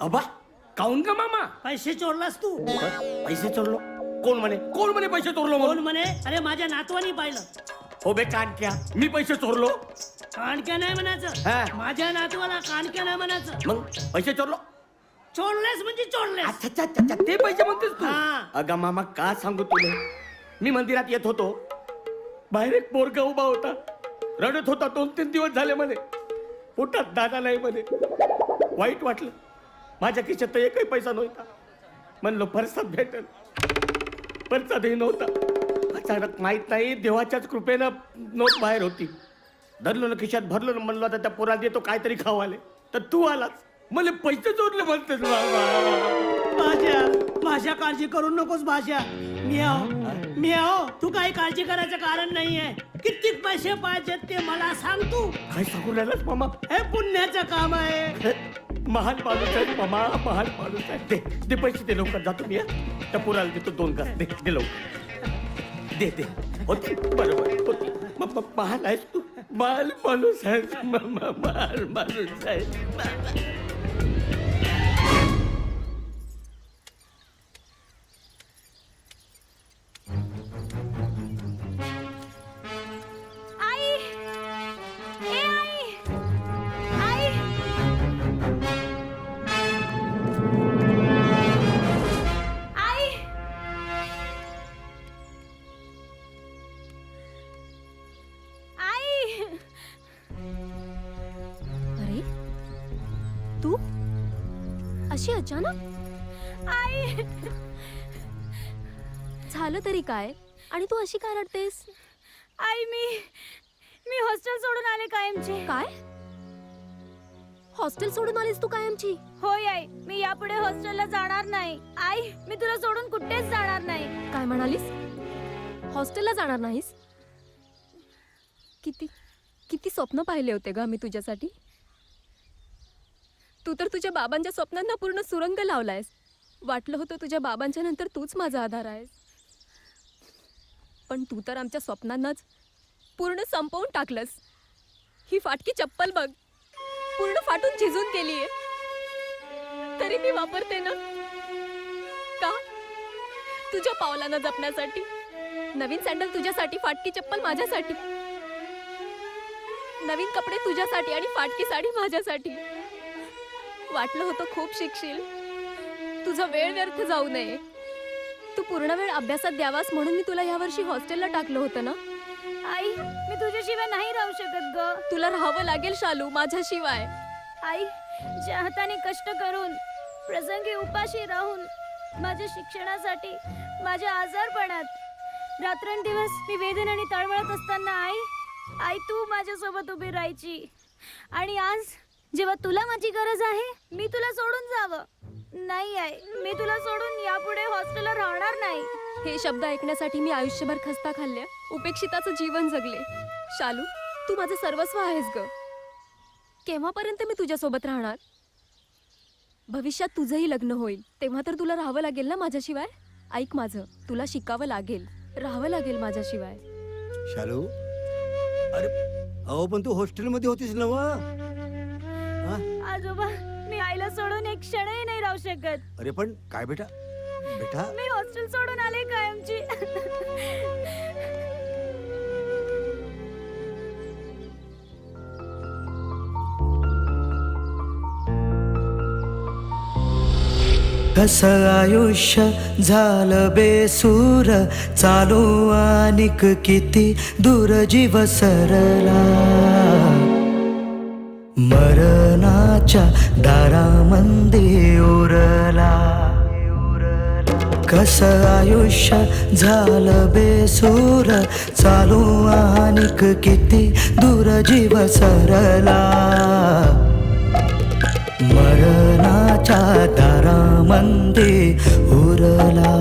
अबा काऊन का मामा? पैसे चोरलास तू? पैसे चोरलो? कोण म्हणे पैसे चोरलो कोण म्हणून? म्हणे? अरे माझ्या नातवानी पाहिलं. हो बे कानक्या, मी पैसे चोरलो? काणक्या नाही हा. म्हणायचं, माझ्या नातवाला काणक्या नाही म्हणायचं. मग पैसे चोरलो? चोरलेस म्हणजे चोरलेस. अच्छा अच्छा अच्छा अच्छा, ते पैसे म्हणतेस तू? हा. अगं मामा का सांगू तुले, मी मंदिरात येत होतो, बाहेर एक पोरगा उभा होता, रडत होता. 2-3 दिवस झाले म्हणे, पोटात दाना नाही म्हणे. वाईट वाटलं. माझ्या खिशात तर एकही पैसा नव्हता. म्हणलो परसात भेटेल, परसातही नव्हता. अचानक माहित नाही देवाच्याच कृपेनं नोट बाहेर होती. धरलो ना खिशात, भरलो ना. म्हणलो आता त्या पोराला देतो काहीतरी खावाले, तर तू आलास. मला पैसे चोरले म्हणतेस बाबा. भाषा काळजी करू नकोस भाषा. मी आहो, तू काही काळजी करायचं कारण नाहीये. किती पैसे पाहिजेत ते मला सांग तू. काय सांगू राहिलास मामा? हे पुण्याचं काम आहे. हे, महान माणूस आहे मामा, महान माणूस आहे. दे पैसे, दे लवकर. जातो मी. त्या पोराला देतो 2 घास. दे लवकर. दे होते बरोबर होते. महान आहेस तू, महान माणूस आहेस मामा, महान माणूस आहेस. अरे तू अशी अचानक? आई, झालं तरी काय? आणि तू अशी का रडतेस? आई मी हॉस्टेल सोडून आले कायमचे. काय? हॉस्टेल सोडून आलीस तू कायमची? होय आई, मी यापुढे हॉस्टेलला जाणार नाही. आई, मी तुला सोडून कुठेच जाणार नाही. काय म्हणालीस? हॉस्टेलला जाणार नाहीस? किती किती स्वप्न पाहिले होते ग मी तुझ्यासाठी. तू तर तुझ्या बाबांच्या स्वप्नांना पूर्ण सुरंग लावलायस. वाटलं होतं तुझ्या बाबांच्या नंतर तूच माझा आधार आहेस, पण तू तर आमच्या स्वप्नांनाच पूर्ण संपवून टाकलंस. ही फाटकी चप्पल बघ, पूर्ण फाटून झिजून गेलीये, तरी मी वापरते ना. का? तुझ्या पावलांना जपण्यासाठी. नवीन सँडल तुझ्यासाठी, फाटकी चप्पल माझ्यासाठी. नवीन कपडे तुझ्यासाठी आणि फाटकी साडी माझ्यासाठी. वाटलं होतं खूप शिकशील, तुझा वेळ व्यर्थ जाऊ नये, तू पूर्ण वेळ अभ्यासात द्यावास म्हणून मी तुला यावर्षी हॉस्टेलला टाकलं होतं ना. आई, मी तुझ्याशिवाय नाही राहू शकत ग. तुला राहावं लागेल शालू माझ्याशिवाय. आई, ज्या हाताने कष्ट करून, प्रसंगी उपाशी राहून, माझ्या शिक्षणासाठी, माझ्या आजारपणात रात्रंदिवस मी वेदनेने तळमळत असताना आई तू माझ्यासोबत उभी राहायची. आणि आज जेव्हा तुला माझी गरज आहे, मी तुला सोडून जावं? नाही आई, मी तुला सोडून यापुढे हॉस्टेलला राहणार नाही. हे शब्द ऐकण्यासाठी मी आयुष्यभर खस्ता खाल्ल्या, उपेक्षिताचं जीवन जगले. शालू, तू माझं सर्वस्व आहेस ग. केव्हापर्यंत मी तुझ्यासोबत राहणार? भविष्यात तुझंही लग्न होईल, तेव्हा तर तुला राहावं लागेल ना माझ्याशिवाय. ऐक माझं, तुला शिकावं लागेल, राहावं लागेल माझ्याशिवाय. शालू, अरे अहो पण तू हॉस्टेलमध्ये होतीस ना? आजोबा, मी आईला सोडून एक क्षणही नाही राहू शकत. अरे पण काय बेटा, बेटा मी हॉस्टेल सोडून आले कायमची. कसं आयुष्य झालं बेसूर, चालू अनिक किती दूर जीव सरला. मरणाच्या दारामंदी उरला. कसं आयुष्य झालं बेसूर, चालू अनिक किती दूर जीव सरला. मरणाच्या दारामंदी उरला.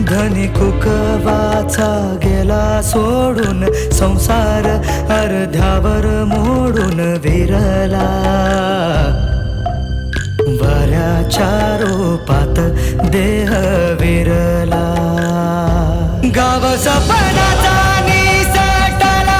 धनी कुकवाचा गेला सोडून, संसार अर्ध्यावर मोडून विरला. वाऱ्याच्या रोपात देह विरला. गाव सपनाचा निसटला,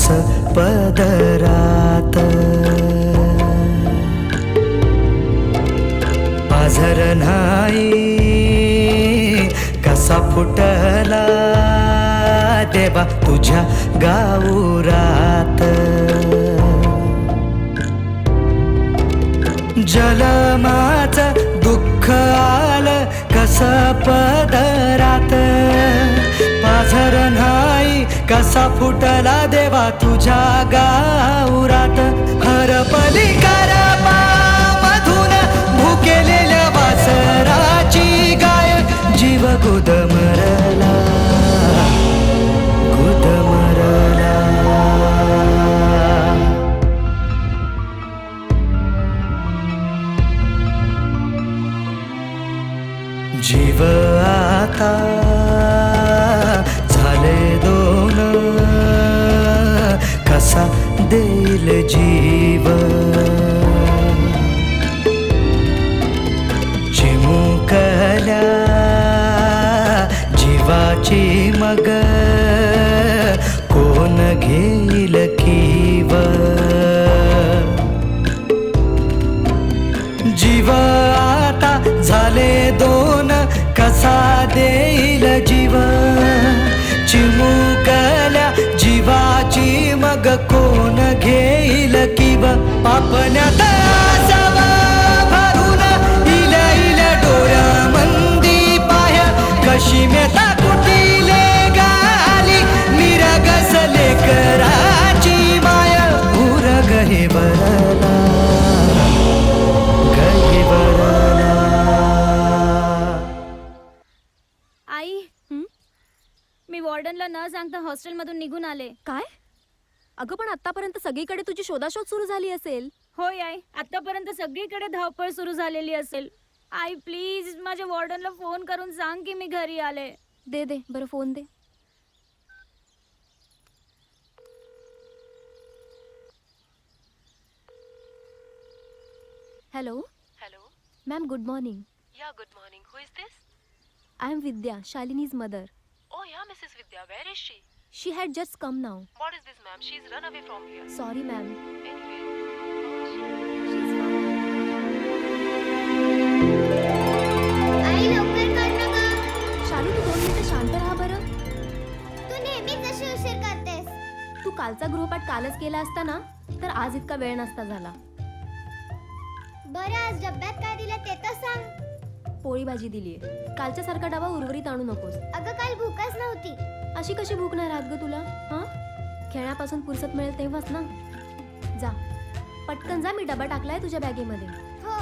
कस पदरात पाझर नाही कसा फुटला देवा तुझ्या गाऊरात जलमाचं दुःख आलं कस पदरात पाझर नाही कसा फुटला देवा तुझ्या गाऊरात हरपली मधून भुकेलेल्या वासराची गाय जीव गुदमरला गुदमरला जीव आता झाले दोन कसा देईल जीव चिमुकल्या जीवाची मग कोण घेईल कीव जीव आता झाले दोन कसा देईल जीव चिमुकल्या जीवाची मग कोण घेईल किव पापण्यात आसाव भरून इल्या इल्या डोळ्यामंदी पाय कशी मेता कुटीले गाली निरगसले कराची माय उरग हे बरला आई मी वॉर्डनला न सांगता हॉस्टेलमधून निघून आले. काय? अगं पण आतापर्यंत सगळीकडे तुझी शोधाशोध सुरू झाली असेल. होय आई, आतापर्यंत सगळीकडे धावपळ सुरू झालेली असेल. आई प्लीज माझ्या वॉर्डनला फोन करून सांग की मी घरी आले. दे दे बरं फोन दे. Hello Hello. Ma'am good morning. Yeah, good morning. Who is this? I am Vidya, Shalini's mother. Oh, yeah, Mrs. Vidya. Where is she? She had just come now. What is this, ma'am? She's run away from here. Sorry ma'am. Anyway, आई लवकर कर ना गं. शालू तू 2 मिनिटं शांत राहा बरं. तू नेहमीच अशी उशीर करतेस. तू कालचा गृहपाठ कालच केला असता ना तर आज इतका वेळ नसता झाला. बरं आज डब्यात काय दिलं ते तर सांग. पोळी भाजी दिलीये. कालच्या सारखा डबा उर्वरित आणू नकोस. अगं काल भूकच नव्हती. अशी कशी भूक नाही राहत ग तुला? हां खेळण्यापासून फुरसत मिळेल तेव्हाच ना. जा पटकन जा, मी डबा टाकलाय तुझ्या बॅगेमध्ये. हो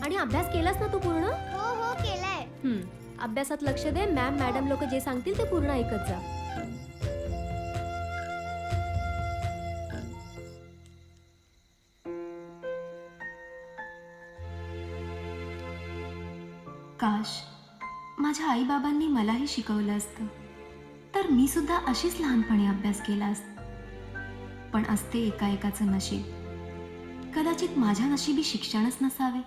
आणि अभ्यास केलास ना तू पूर्ण? हो हो केलाय. अभ्यासात लक्ष दे. मॅम मॅडम लोक जे सांगतील ते पूर्ण ऐकत जा. काश माझ्या आईबाबांनी मलाही शिकवलं असतं तर मी सुद्धा अशीच लहानपणी अभ्यास केला असता. पण असते एकाएकाचं नशीब. कदाचित माझ्या नशिबी शिक्षणच नसावे.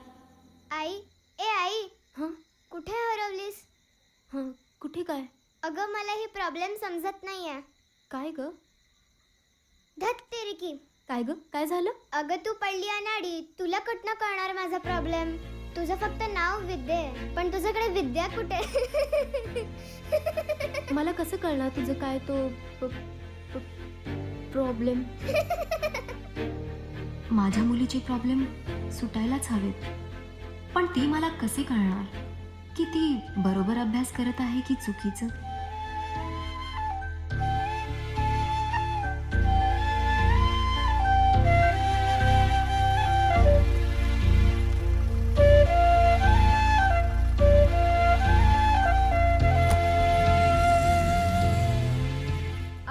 आई ए आई हं कुठे हरवलीस? हं कुठे काय? अगं मला ही प्रॉब्लेम समजत नाहीये. काय ग? धत तेरी की. काय ग? काय झालं? अगं तू पडली अनाडी. तुला कुठनं कळणार माझा प्रॉब्लेम? तुझं फक्त नाव विद्या आहे, पण तुझ्याकडे विद्या कुठे? मला कसं कळणार तुझं काय तो प्रॉब्लेम? माझ्या मुलीचे प्रॉब्लेम सुटायलाच हवेत, पण ती मला कसे कळणार की ती बरोबर अभ्यास करत आहे की चुकीचं?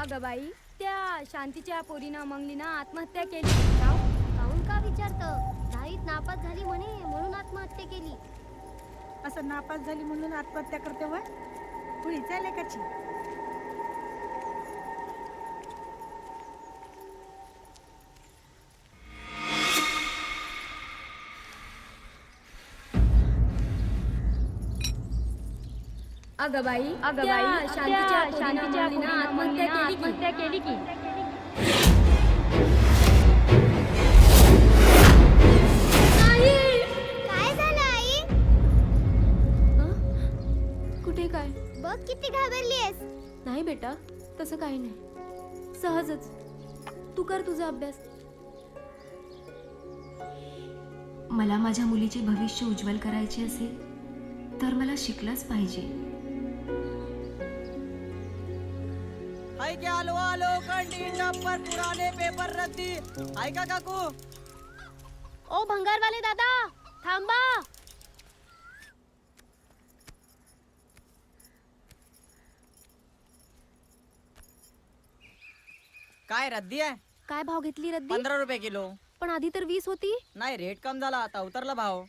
अगं बाई, त्या शांतीच्या पोरीनं मंगलीनं आत्महत्या केली. काहून का विचारतं? दहावीत नापास झाली म्हणे म्हणून आत्महत्या केली. असं नापास झाली म्हणून आत्महत्या करते वय? कुणीच आहे लेकाची? अगं बाई, त्या शांतीच्या पोरीनं आत्महत्या केली की. काय झालं आई? कुठे काय? बघ किती घाबरलीयस. नाही बेटा, तसं काही नाही, सहजच. तू कर तुझा अभ्यास. मला माझ्या मुलीचे भविष्य उज्ज्वल करायचे असेल तर मला शिकलंच पाहिजे. हाय क्या आलो आलो कंटीन पर पुराने पेपर रद्दी. ऐका काकू, ओ भंगारवाले दादा थांबा. काय रद्दी आहे? काय भाव घेतली रद्दी? 15 रुपये किलो. पण आधी तर 20 होती. नाही, रेट कम झाला, आता उतरला भाव.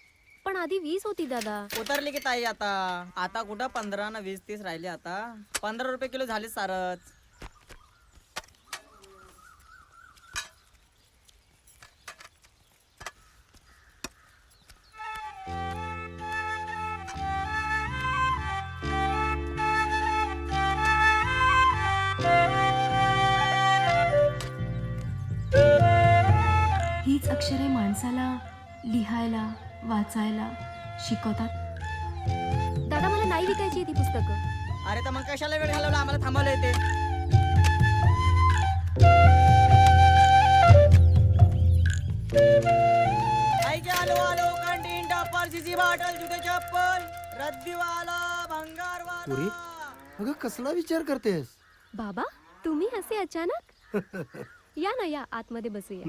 पण आधी 20 होती दादा. उतरली की ताई आता कुठं 15 ना 20 30 राहिले. आता 15 रुपये किलो झाले सारच. हीच अक्षरे माणसाला लिहायला वाचायला शिकवतात. दादा मला नाही विकायची ती पुस्तकं. अरे तर मग कशाला वेळ घालवला, आम्हाला थांबवलं येते. आलो आलो कंटीन टप्पर सीसी बॉटल जुते चप्पल रद्दीवाला भंगारवाला. अगं कसला विचार करतेस? बाबा तुम्ही असे अचानक? या ना, या आतमध्ये बसूया.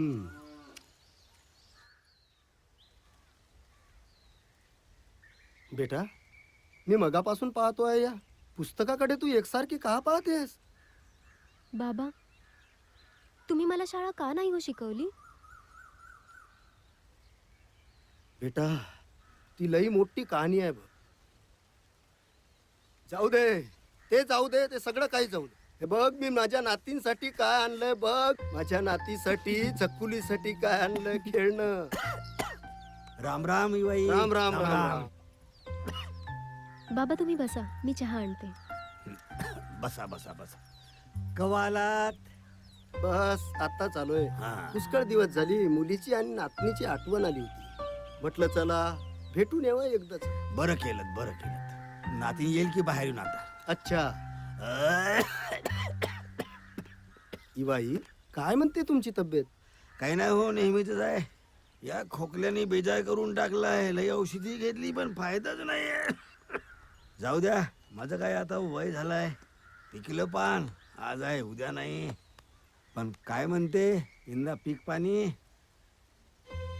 बेटा, मी मगापासून पाहतोय या पुस्तकाकडे तू एकसारखी का पाहतेस? बाबा तुम्ही मला शाळा का नाही हो शिकवली? बेटा, ती लई मोठी कहाणी आहे बघ. जाऊ दे, ते सगळं काही जाऊ दे. हे बघ, मी माझ्या नातींसाठी काय आणलंय बघ. माझ्या नातीसाठी चकुलीसाठी काय आणलंय खेळणं. राम राम इवाई. राम राम राम राम. बाबा तुम्ही बसा, मी चहा आणते. बसा बसा बसा. कवालात बस आता चालूय. पुष्कळ दिवस झाली मुलीची आणि नातनीची आठवण आली होती. म्हटलं चला भेटून यावं एकदाच. बरं केलं बरं केलं. नाती येईल की बाहेर येऊन आता. अच्छा. इवाई, काय म्हणते तुमची तब्येत? काही नाही हो, नेहमीच आहे. या खोकल्याने बेजार करून टाकलाय. लई औषधी घेतली पण फायदाच नाही. जाऊ द्या, माझं काय आता वय झालाय. पिकलं पान आज आहे उद्या नाही. पण काय म्हणते यंदा पीक पाणी?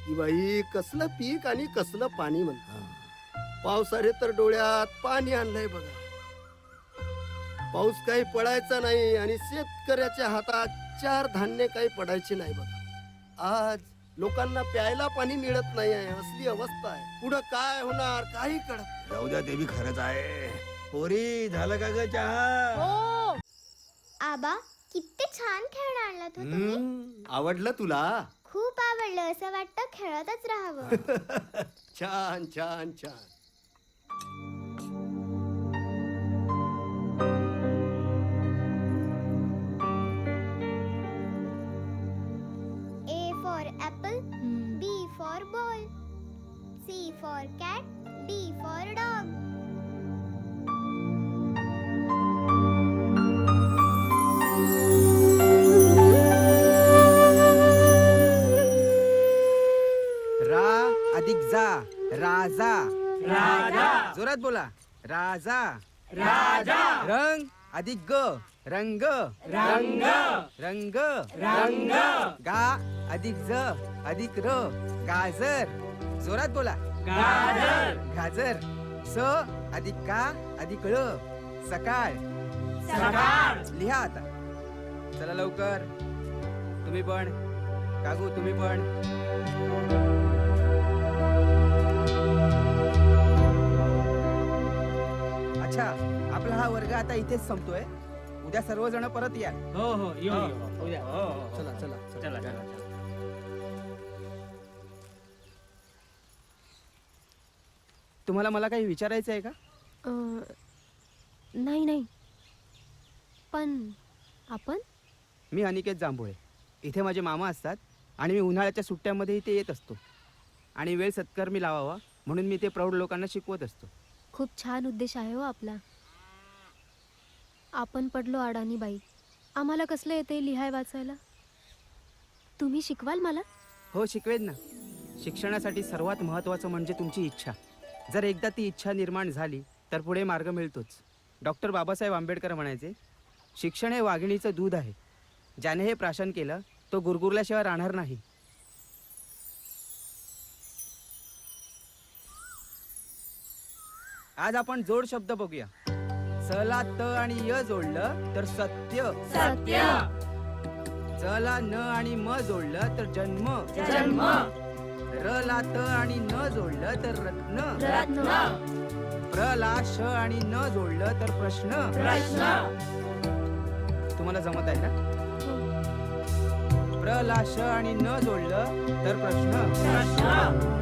इवाई, कसलं पीक आणि कसलं पाणी म्हणत. पावसाने तर डोळ्यात पाणी आणलंय बघा. पाऊस काही पडायचा नाही आणि शेतकऱ्याच्या हातात चार धान्य काही पडायचे नाही बघा. आज लोकांना प्यायला पाणी मिळत नाही आहे. असली अवस्था आहे. पुढं काय होणार काही कळत. जाऊ द्या, ते बी खरंच आहे. पोरी झालं का ग चहा? हो आबा किती छान खेळणं आणलात हो तुम्ही. आवडलं तुला? खूप आवडलं. असं वाटतं खेळतच राहावं. छान छान छान. A for apple, B for ball, C for cat, D for dog. रा अधिक जा राजा. राजा. जोरात बोला. राजा. राजा. रंग अधिक ग रंग. रंग. रंग. रंग. गा अधिक ज अधिक र गाजर. जोरात बोला. गाजर. गाजर. स अधिक का अधिक ळ सकाळ. सकाळ. लिहा आता. चला लवकर. तुम्ही पण काकू, तुम्ही पण. अच्छा, आपला हा वर्ग आता इथेच संपतोय. उद्या सर्वजण परत या. हो हो येऊ चला चला चला चला. तुम्हाला मला काही विचारायचं आहे का? नाही नाही, पण आपण मी अनिकेत जांभोळे. इथे माझे मामा असतात आणि मी उन्हाळ्याच्या सुट्ट्यामध्ये इथे येत असतो आणि वेळ सत्कर्मी लावावा म्हणून मी ते प्रौढ लोकांना शिकवत असतो. खूप छान उद्देश आहे हो आपला. आपण पडलो अडाणी बाई, आम्हाला कसलं येते लिहाय वाचायला? तुम्ही शिकवाल मला? हो, शिकवेन ना. शिक्षणासाठी सर्वात महत्त्वाचं म्हणजे तुमची इच्छा. जर एकदा ती इच्छा निर्माण झाली तर पुढे मार्ग मिळतोच. डॉक्टर बाबासाहेब आंबेडकर म्हणायचे, शिक्षण हे वाघिणीचं दूध आहे. ज्याने हे प्राशन केलं तो गुरगुरल्याशिवाय राहणार नाही. आज आपण जोड शब्द बघूया. सला त आणि य जोडलं तर सत्य. सत्य. ला न आणि म जोडलं तर जन्म. जन्म. र ला त आणि न जोडलं तर रत्न. रत्न. प्र ला श आणि न जोडलं तर प्रश्न. प्रश्न. तुम्हाला जमत आहे ना? प्र ला श आणि न जोडलं तर प्रश्न. प्रश्न.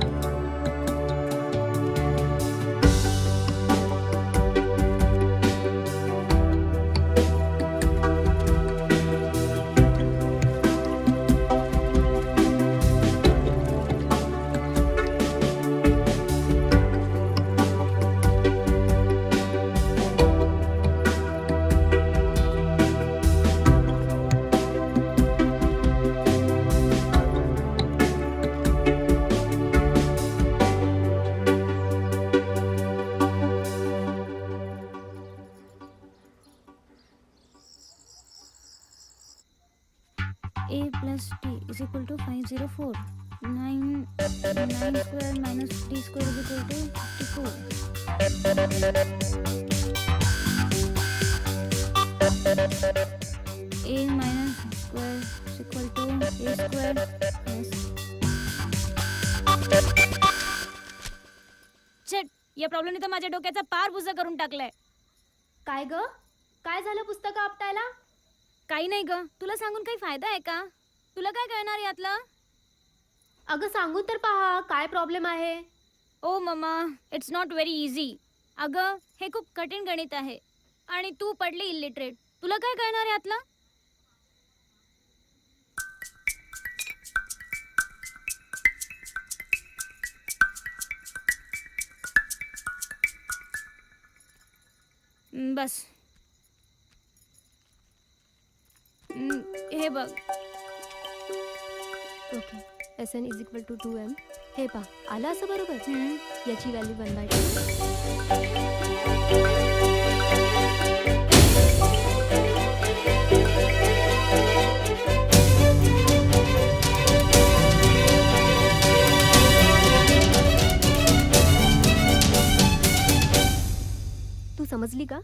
A plus T is equal to 504. 9 square minus D square is equal to 54. A minus square is equal to A square plus. Chhath, या प्रॉब्लेमने तर माझ्या डोक्याचा पार बुजा करून टाकलाय. काय ग? काय झालं पुस्तकं आपटायला? काही नाही ग, तुला सांगून काही फायदा आहे का? तुला काय कळणार यातलं? अगं सांगून तर पहा काय प्रॉब्लेम आहे. Oh mama, it's not very easy. अगं हे खूप कठीण गणित आहे आणि तू पडली इलिटरेट. तुला काय कळणार यातलं? बस हे बघ. Okay. SN is equal to 2m. हे पहा आलं असं बरोबर. याची व्हॅल्यू 1/2. तू समजली का?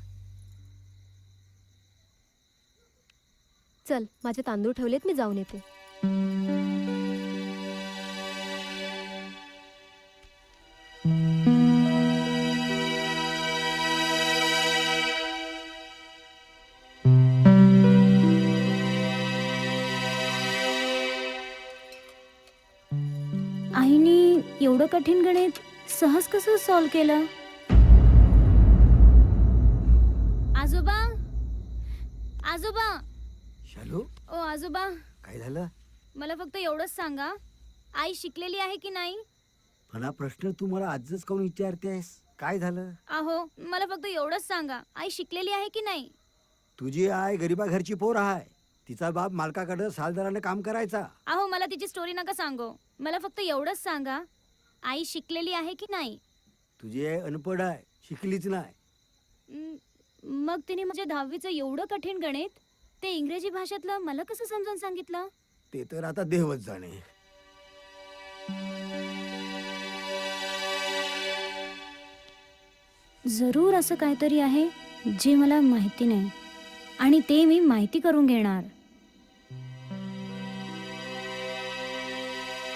चल माझे तांदूळ ठेवलेत, मी जाऊन येते. आईने एवढं कठीण गणित सहज कसं सॉल्व केलं? आजोबा, आजोबा. शालू, ओ आजोबा, काय झालं? मला फक्त एवढंच सांगा, आई शिकलेली आहे की नाही? पण हा प्रश्न तू मला आजच काऊन विचारतेस? काय झालं? अहो मला फक्त एवढंच सांगा, आई शिकलेली आहे की नाही? तुझी आई गरीबा घरची पोर आहे. तिचा बाप मालकाकडे सालदाराने काम करायचा. अहो मला तिची स्टोरी नका सांगू, मला फक्त एवढंच सांगा, आई शिकलेली आहे की नाही? तुझी आई अनपढ आहे, शिकलीच नाही. मग तिने म्हणजे 10वीचं एवढं कठीण गणित ते इंग्रजी भाषेतलं मला कसं समजावून सांगितलं? ते तर आता देवच जाणे. जरूर असं काहीतरी आहे जे मला माहिती नाही आणि ते मी माहिती करून घेणार.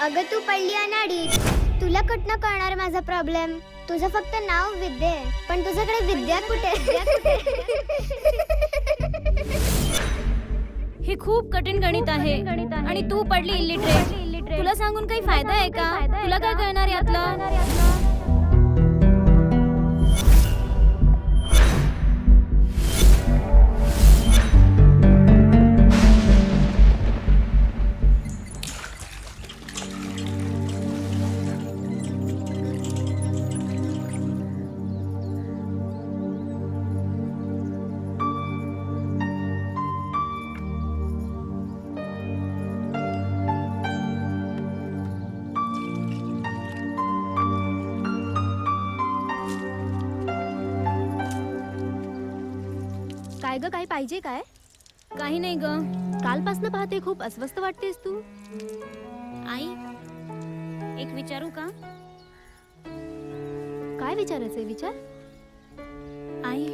अगं तू पडली अनाडीत, तुला कुठनं कळणार माझा प्रॉब्लेम? तुझं फक्त नाव विद्या आहे, पण तुझ्याकडे विद्या कुठे? हे खूप कठीण गणित आहे आणि तू पडली इलिटरेट. तुला सांगून काही फायदा आहे का? तुला काय कळणार यातलं? काय ग, काय पाहिजे काय? काही नाही ग. कालपासनं पाहते खूप अस्वस्थ वाटतेस तू. आई, एक विचारू का? काय विचारायचंय, विचार. आई,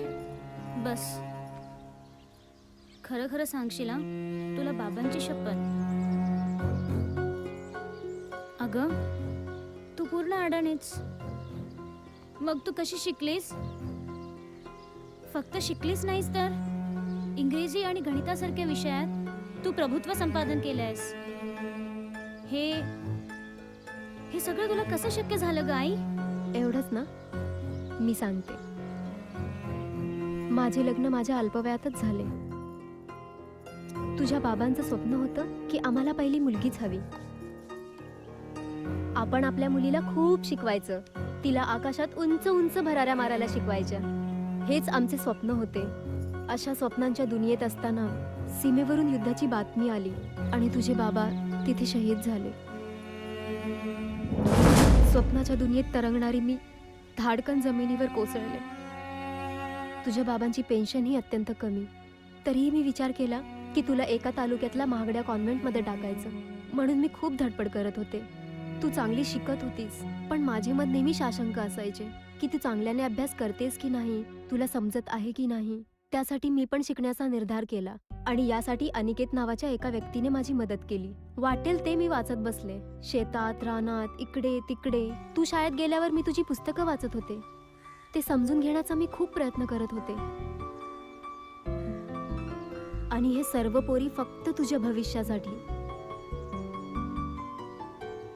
बस खरं खरं सांगशील हा? तुला बाबांची शपथ. अगं, तू पूर्ण अडाणीच. मग तू कशी शिकलीस? फक्त शिकलीस नाहीस तर इंग्रजी आणि गणितासारख्या विषयात तू प्रभुत्व संपादन केलंयस. हे सगळं तुला कसं शक्य झालं ग आई? एवढंच ना? मी सांगते. माझे लग्न माझ्या अल्पवयातच झाले. तुझ्या बाबांचं स्वप्न होतं की आम्हाला पहिली मुलगीच हवी. आपण आपल्या मुलीला खूप शिकवायचं, तिला आकाशात उंच उंच भराऱ्या मारायला शिकवायच्या. हेच आमचे स्वप्न होते. अशा स्वप्नांच्या दुनियेत असताना सीमेवरून युद्धाची बातमी आली आणि तुझे बाबा तिथे शहीद झाले. स्वप्नाच्या दुनियेत तरंगणारी मी धाडकन जमिनीवर कोसळले. तुझ्या बाबांची पेन्शन ही अत्यंत कमी. तरीही मी विचार केला की तुला एका तालुक्यातल्या महागड्या कॉन्व्हेंटमध्ये टाकायचं, म्हणून मी खूप धडपड करत होते. तू चांगली शिकत होतीस, पण माझे मत नेहमी साशंक असायचे की तू चांगल्याने अभ्यास करतेस की नाही, तुला समजत आहे की नाही. त्यासाठी मी पण शिकण्याचा निर्धार केला आणि यासाठी अनिकेत नावाच्या एका व्यक्तीने माझी मदत केली. वाटेल ते मी वाचत बसले, शेतात, रानात, इकडे तिकडे. तू शाळेत गेल्यावर मी तुझी पुस्तकं वाचत होते. ते समजून घेण्याचा मी खूप प्रयत्न करत होते. आणि हे सर्व पोरी फक्त तुझ्या भविष्यासाठी.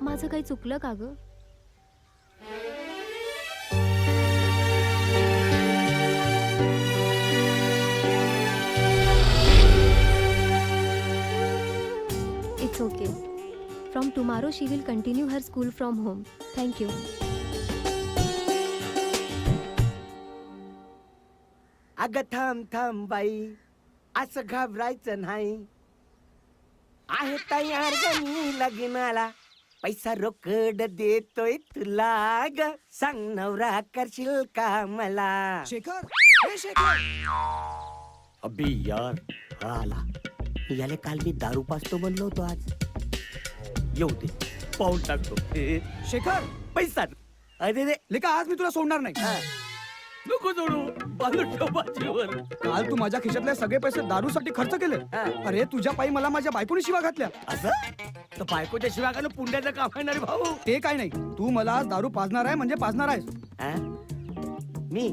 माझं काही चुकलं का ग? It's okay. From tomorrow she will continue her school from home. Thank you. अगं थांब थांब बाई, असं घाबरायचं नाही. आहे तयार गणी लग्नाला, पैसा रोकड देतोय तुला. ग सांग नवरा करशील का मला? शेखर, हे शेखर. अबे यार, हा आला. याले काल मी दारू पाजतो म्हणलो होतो, आज येऊ दे, पाऊल टाकतो. शेखर, पैसा अरे रे, लेका आज मी तुला सोडणार नाही. नको जोडू, बांधून ठेव बाजीवर. काल तू माझ्या खिशातले सगळे पैसे दारूसाठी खर्च केले. अरे तुझ्या पायी मला माझ्या बायकोने शिवा घातल्या. असं तर बायकोच्या शिवाय का पुंड्याचं काम आहे ना रे भाऊ. ते काय नाही, तू मला आज दारू पाजणार आहे म्हणजे पाजणार आहेस. हा? मी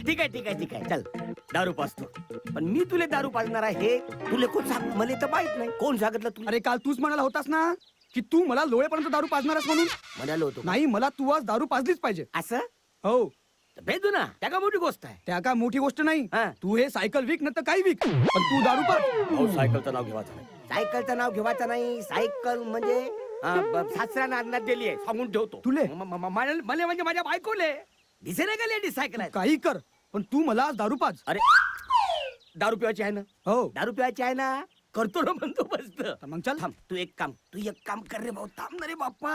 ठीक आहे ठीक आहे ठीक आहे, चल दारू पाजतो. पण मी तुले दारू पाजणार आहे हे तुले कोण सांग? मला तर माहित नाही. कोण सांगितलं तुला? अरे काल तूच म्हणाला होतास ना की तू मला लोळेपर्यंत दारू पाजणार आहेस म्हणून. म्हणालो होतो. नाही, मला तू आज दारू पाजलीच पाहिजे. असं हो. भेटू ना, त्या का मोठी गोष्ट आहे. त्या काय मोठी गोष्ट नाही. हा. तू हे सायकल विक नाही तर काही विक, पण तू दारू पाज. सायकलचं नाव घेवायचं नाही. सायकलचं नाव घेवायचं नाही. सायकल म्हणजे सासऱ्यानं अंदाज दिली आहे, सांगून ठेवतो. तुले? मला म्हणजे माझ्या बायकोले दिसे नाही का लेडीज सायकल आहे. काही कर, पण तू मला आज दारू पाज. अरे दारू पिवायची आहे ना? हो. दारू पिवायची आहे ना? करतो ना बंदोबस्त. मग चल. थांब, तू एक काम कर रे भाऊ. थांब ना रे बाप्पा.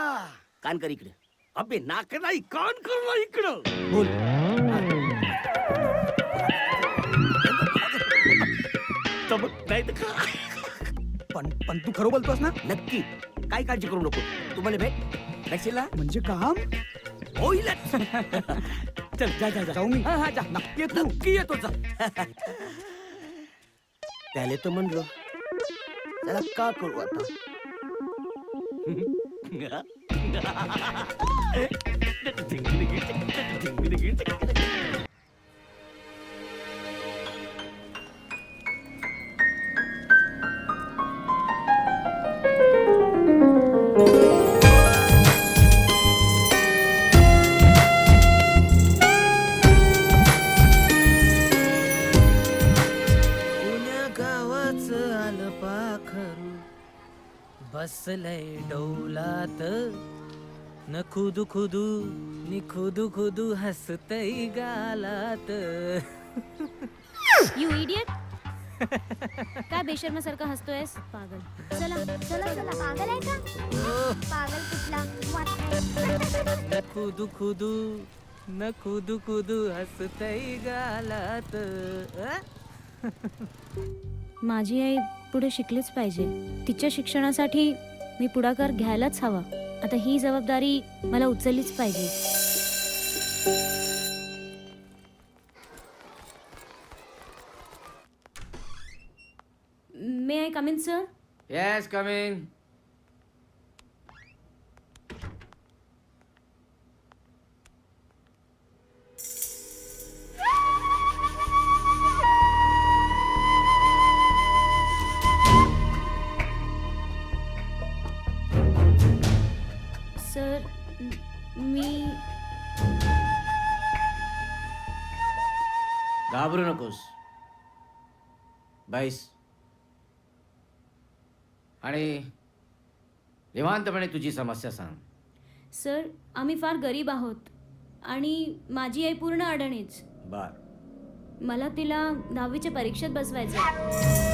कान कर इकडे. अबे नाक नाही, कान कर ना इकडं. बोल. नाही तर का? पण तू खरं बोलतोस ना? नक्की, काय काळजी करू नको. तुम्हाला भेट ना म्हणजे काम होईलच. चल जा जा जा. जाऊ मी. हा जा. नक्की ये तू. नक्की येतो जा. त्याले तर म्हणलो, त्याला का करू आता? बसलय डौलात न खुदू खुदू नि खुदू खुदू हसतय गालात. You idiot. काय बेशर्मासारखं हसतोयस? पागल. चला चला चला, पागल आहे का? पागल कुठला? न खुदू खुदू न कुदू कुदू हसतय गालात. माझी आई पुढे शिकलीच पाहिजे. तिच्या शिक्षणासाठी मी पुढाकार घ्यायलाच हवा. आता ही जबाबदारी मला उचललीच पाहिजे. May I come in sir? Yes coming. Sir मी घाबरू नकोस. बाईस आणि निवांतपणे तुझी समस्या सांग. सर आम्ही फार गरीब आहोत आणि माझी आई पूर्ण अडणीच. बर. मला तिला 10वीच्या परीक्षेत बसवायचं.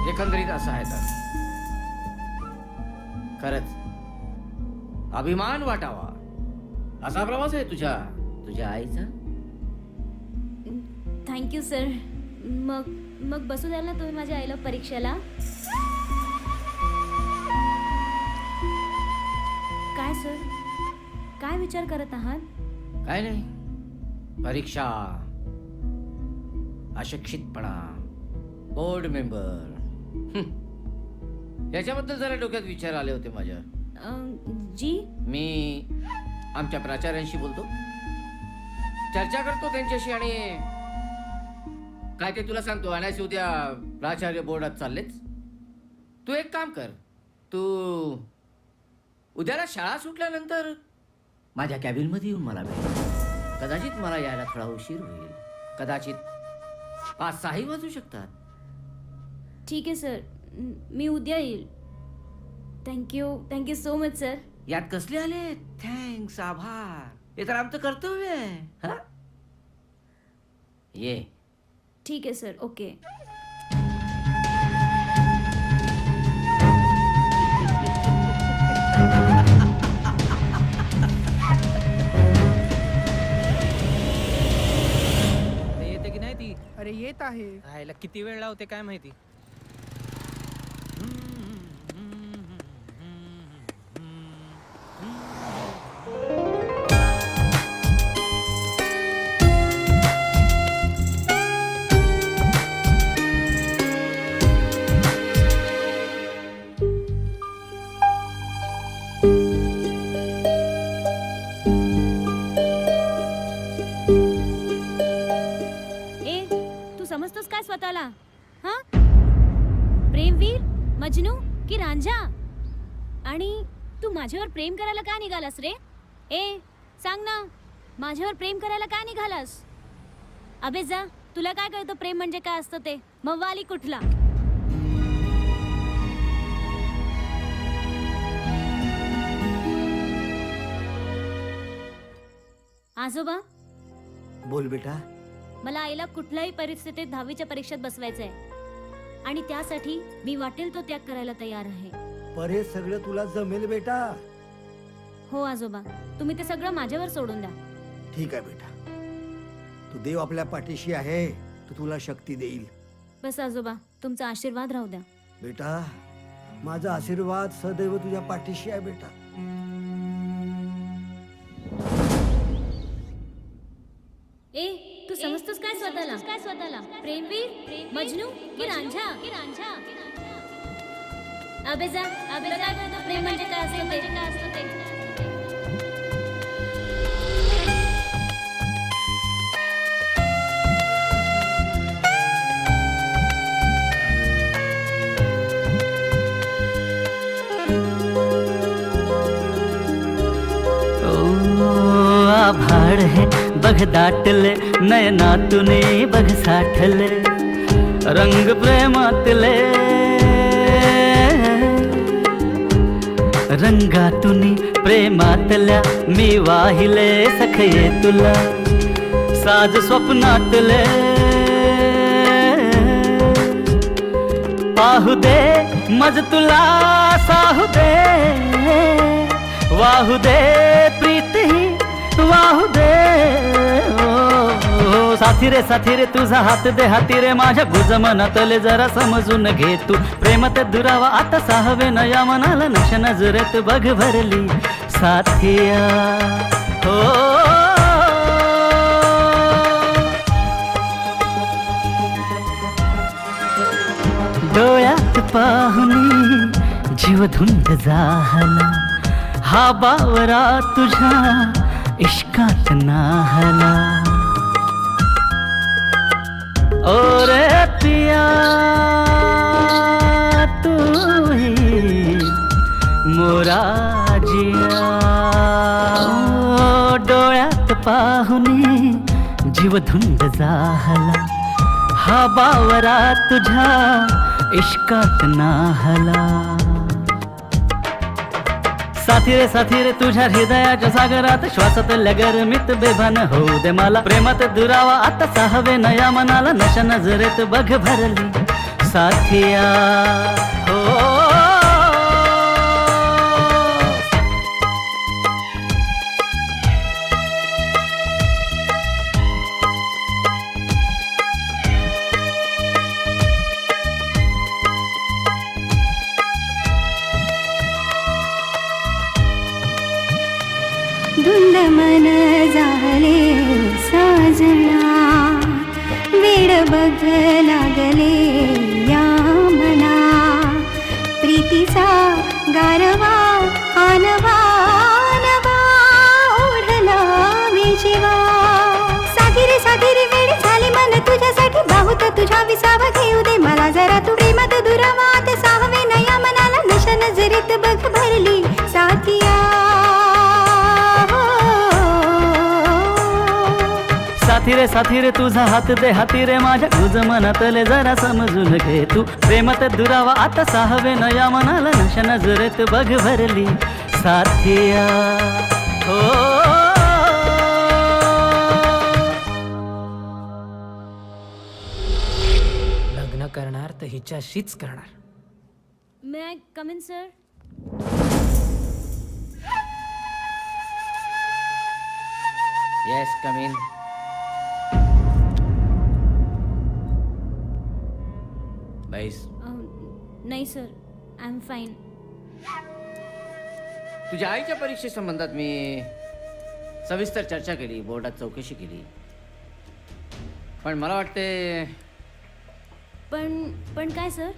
एकंदरीत असं आहे तर खरंच अभिमान वाटावा असा प्रवास आहे तुझ्या आईचा. Thank you sir. मग मग बसू द्याल ना तुम्ही माझ्या आईला परीक्षेला? काय सर, काय विचार करत आहात? काय नाही, परीक्षा, अशिक्षितपणा, बोर्ड मेंबर याच्याबद्दल जरा डोक्यात विचार आले होते माझ्या. जी मी आमच्या प्राचार्यांशी बोलतो, चर्चा करतो त्यांच्याशी आणि काय ते तुला सांगतो. आणि उद्या प्राचार्य बोर्डात चाललेच. तू एक काम कर, तू उद्याला शाळा सुटल्यानंतर माझ्या कॅबिनमध्ये येऊन मला भेट. कदाचित मला यायला थोडा उशीर होईल, कदाचित 5-6 वाजू शकतात. ठीक आहे सर, मी उद्या येईल. Thank you so much sir. यात कसले आले थँक्स, आभार? हे तर आमचं कर्तव्य आहे. हा ये. ठीक आहे सर, ओके. येते की नाही ती? अरे येत आहे. राहायला किती वेळ लावते काय माहिती. समजतोस काय स्वतःला? हा, प्रेमवीर, मजनू की रांझा? आणि तू माझ्यावर प्रेम करायला का निघालास रे? सांग ना, माझ्यावर प्रेम करायला का निघालास? अबे जा, तुला काय कळतं प्रेम म्हणजे काय असतं ते? मव्वाली कुठला. आजोबा, बोल बेटा. मला आईला कुठल्याही परिस्थितीत 10वीच्या परीक्षेत बसवायचंय आणि त्यासाठी मी वाटेल तो त्याग करायला तयार आहे. पर हे सगळं तुला जमेल बेटा? हो आजोबा, तुम्ही ते सगळं माझ्यावर सोडून द्या. ठीक आहे बेटा, तू देव आपल्या पाठीशी आहे, तो तुला शक्ती देईल. बस आजोबा, तुमचा आशीर्वाद राहू द्या. बेटा, माझा आशीर्वाद सदैव तुझ्या पाठीशी आहे बेटा. तू समजतोस काय स्वतःला? प्रेमवीर, मजनू की रांझा? अबे जा, अबे काय कळतं प्रेम म्हणजे काय असतं ते? आभाळ है बघ दाटले, नयनातुने बघ साठले, रंग प्रेमातले, रंगातून प्रेमातल्या मी वाहिले सखये तुला साज स्वप्नातले पाहू दे मज तुला साहू दे वाहू दे प्रीती वाहू दे ओ, साथी रे तुझा हात दे हाती रे माझ्या गुज मनातले जरा समजून घे तू प्रेमात दुरावा आता साहवे न या मनाला नश नजरेत बघ भरली साथिया हो डोळ्यात पाहुनी जीव धुंद झाला हा बावरा तुझ्या इश्कात नाहला ओ रे पिया तू ही मोरा जिया ओ, डोळ्यात पाहुनी जीव धुंद झाला हा बावरा तुझ्या इश्कात नाहला साथी रे तुझ्या हृदयाच्या सागरात श्वासातल्या गरमीत बेभान होऊ दे मला प्रेमात दुरावा आता साहवे नया मनाला नशा नजरेत बघ भरली साथिया हो धुंद मन झाले साजना वेड बघ लागले या मना प्रीतीचा गारवा आनवा नवा ओढला मी जीवा साधी रे वेळ झाली मन तुझ्यासाठी बाहुत तुझ्या विसावा घेऊ दे मला जरा तू प्रेमात दुरावा ते साहवे नया मनाला नशा नजरेत बघ भरली साथिया साथी रे तुझा हात दे हाती रे माझ्या तुझ मनातले जरा समजून घे तू प्रेमात दुरावा आता साहवे नया मनाला नशा नजरेत बघ भरली साथिया हो लग्न करणार तर हिच्याशीच करणार. May I come in sir? Yes come in. बैस. नाही सर, आय एम फाईन. तुझ्या आईच्या परीक्षेसंबंधात मी सविस्तर चर्चा केली, बोर्डात चौकशी केली, पण मला वाटते पण काय सर?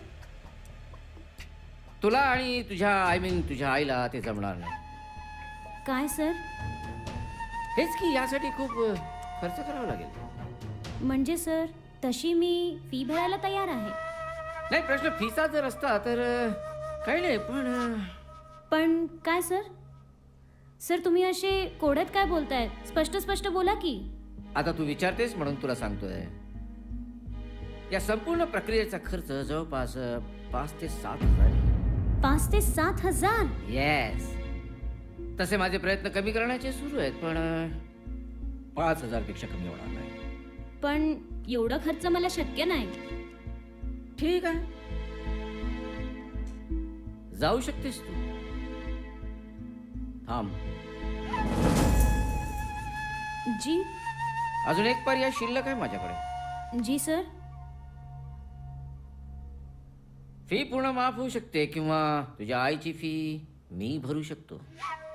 तुला आणि तुझ्या आईला ते जमणार नाही. काय सर? हेच की यासाठी खूप खर्च करावा लागेल. म्हणजे सर, तशी मी फी भरायला तयार आहे. नाही, प्रश्न फीचा जर असता तर काही नाही, पण काय सर? सर तुम्ही असे कोड्यात काय बोलताय? स्पष्ट बोला की. आता तू विचारतेस म्हणून तुला सांगतोय. या संपूर्ण प्रक्रियेचा खर्च जवळपास 5 ते 7 हजार. 5 ते 7 हजार? येस. तसे माझे प्रयत्न कमी करण्याचे सुरू आहेत, पण 5,000 पेक्षा कमी होणार नाही. पण एवढा खर्च मला शक्य नाही. ठीक आहे, जाऊ शकतेस तू. थांब. जी. अजून एक पर्याय शिल्लक आहे माझ्याकडे. जी सर. फी पूर्ण माफ होऊ शकते किंवा तुझ्या आईची फी मी भरू शकतो,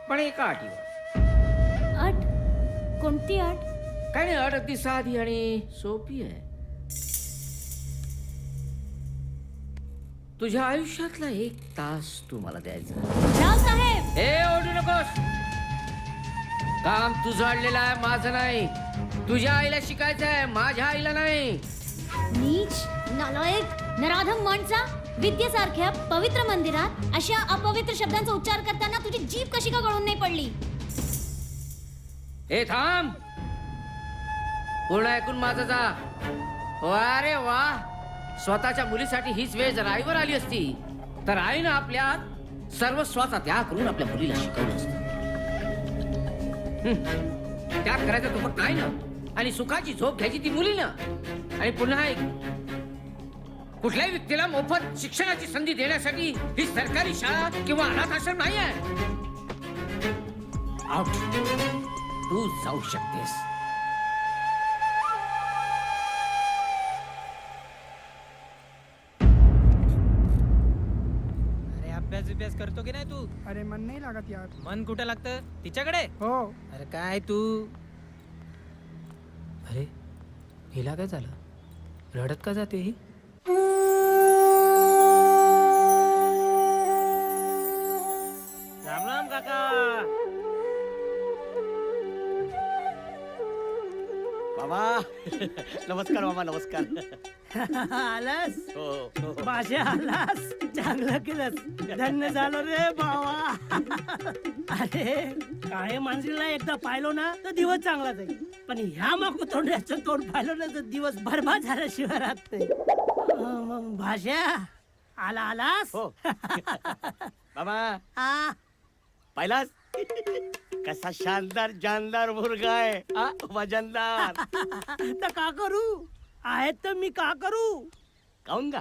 पण एका अटीवर. अट? कोणती अट? काय नाही, अट अगदी साधी आणि सोपी आहे. तुझ्या आयुष्यातला 1 तास तू मला द्यायचा. राव साहेब, ए ओढू नकोस. काम तुझं आणलेलं आहे, माझं नाही. तुझ्या आईला शिकायचं आहे, माझ्या आईला नाही. नीच, नालायक, नराधम माणसा, विद्येसारख्या पवित्र मंदिरात अशा अपवित्र शब्दांचा उच्चार करताना तुझी जीभ कशी का गळून नाही पडली? ए थांब. पूर्ण ऐकून माझं जा. अरे वा, स्वतःच्या मुलीसाठी हीच वेळ जर आईवर आली असती तर आईनं आपल्या सर्वस्वाचा त्याग करून आपल्या मुलीला शिकवलं असतं. त्याग करायचा तो फक्त आहे ना, आणि सुखाची झोप घ्यायची ती मुलीनं. आणि पुन्हा एक, कुठल्याही व्यक्तीला मोफत शिक्षणाची संधी देण्यासाठी ही सरकारी शाळा किंवा अनाथ आश्रम नाही आहे. आउट, तू जाऊ शकतेस. अरे अभ्यास करतो की नाही तू? अरे मन नाही लागत यार. मन कुठं लागतं? तिच्याकडे. हो. अरे काय तू? अरे हिला काय झालं? रडत का जाते ही? राम राम काका. मामा नमस्कार मामा, नमस्कार. आलास हो हो. भाषा आलास, चांगलं केलंस. धन्य झालो रे बाबा. अरे काळे मांजरीला एकदा पाहिलो ना तर दिवस चांगला जाईल, पण ह्या मग तोंडाचं तोंड पाहिलं ना तर दिवस बरबाद झाल्याशिवाय राहत नाही. मग भाषा आलास. हो. मामा आ, पाहिलास कसा शानदार जानदार मुलगा आहे. वजनदार. तर का करू? आहेत तर मी का करू? काऊन का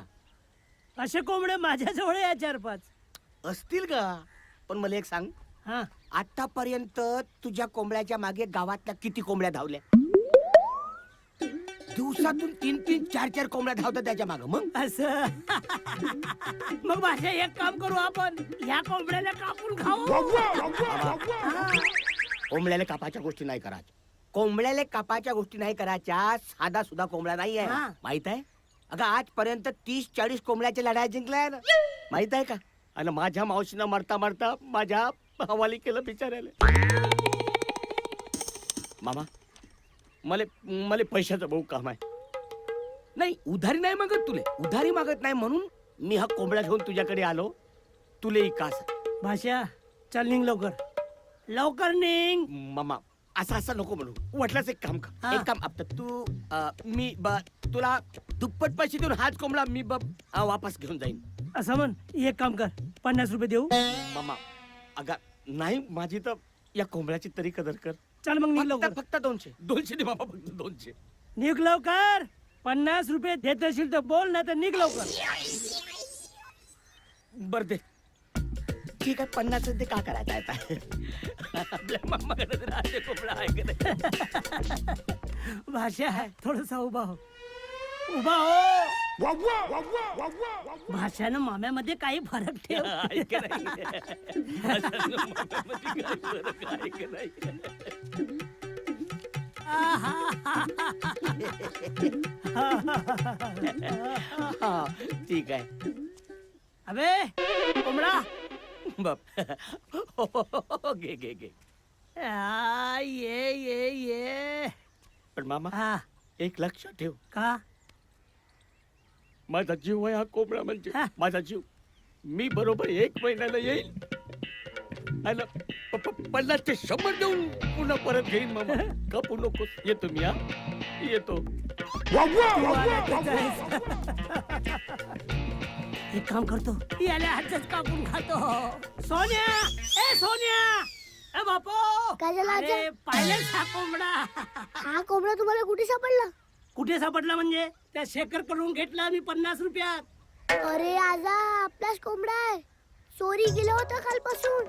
असे कोंबडे माझ्याजवळ या 4-5 असतील का? पण मला एक सांग, हा. आतापर्यंत तुझ्या कोंबड्याच्या मागे गावातल्या किती कोंबड्या धावल्या? दिवसातून 3-3, 4-4 कोंबड्या धावतात त्याच्या मागे. मग असं मग भाषा एक काम करू, आपण ह्या कोंबड्याला कापून खाऊ. कोंबड्याला कापाच्या गोष्टी नाही करायच्या. कोंबड्याला कापाच्या गोष्टी नाही करायच्या. साधा सुद्धा कोंबडा नाही आहे, हा. माहित आहे? अगं आजपर्यंत 30-40 कोंबड्याच्या लढाई जिंकल्या ना, माहित आहे का? आणि माझ्या मावशीनं मरता मरता माझ्या हवाली केलं बिचाऱ्याला. मामा मला पैशाचं बहु काम आहे. नाही उधारी नाही मागत तुले, उधारी मागत नाही म्हणून मी हा कोंबडा घेऊन तुझ्याकडे आलो. तुले कास भाषा चल निघ लवकर, लवकर निघ. मामा असं असं नको म्हणू. वाटल्यास एक काम कर, हा. एक काम आपलं तू मी तुला दुप्पट पैसे देऊन हाच कोंबडा मी वापस घेऊन जाईन. असं म्हण. एक काम कर, 50 रुपये देऊ. मामा अगं नाही, माझी तर या कोंबड्याची तरी कदर कर. चल मग निघ लवकर. फक्त 200 दे मामा, फक्त 200. निघ लवकर. 50 रुपये देत असेल तर बोल, नाही तर निघ लवकर. बर दे. ठीक आहे, 50 ते का करायचं आहे? आपल्या मामाकडे राहते कोंबडा आहे का नाही? भाषा थोडसा उभा हो, उभा हो. भाषानं माम्यामध्ये काही फरक ठेव. आहे का नाही? असं मामामध्ये काय फरक आहे का नाही? हा ठीक आहे. अबे कोंबडा बाप घे घे घे. ये. पण मामा हा. एक लक्षात ठेव, का? माझा जीव आहे हा कोंबडा, म्हणजे हा. माझा जीव. मी बरोबर 1 महिन्याला येईल आणि 50 ते 100 देऊन पुन्हा परत घेईन. मामा कपू नको. येतो मी, हा येतो. एक काम करतो, याला हातच कापून खातो. सोन्या, ए सोन्या, ए बापू. काय झालं आजा? अरे पाहिलेच हा कोंबडा. हा कोंबडा तुम्हाला कुठे सापडला? कुठे सापडला म्हणजे? त्या शेखर कडून घेतला मी 50 रुपयात. अरे आजा, आपलाच कोंबडा आहे. चोरी गेला होता कालपासून.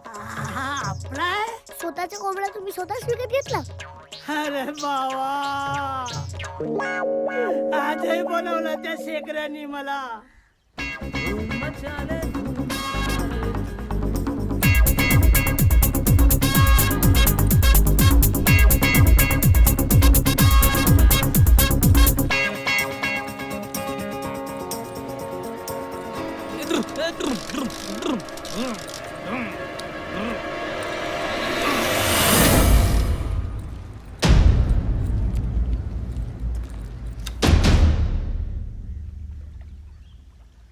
हा आपला आहे? स्वतःचा कोंबडा तुम्ही स्वतःच विकत घेतला? अरे बाबा, आजही बनवलं त्या शेखरांनी मला.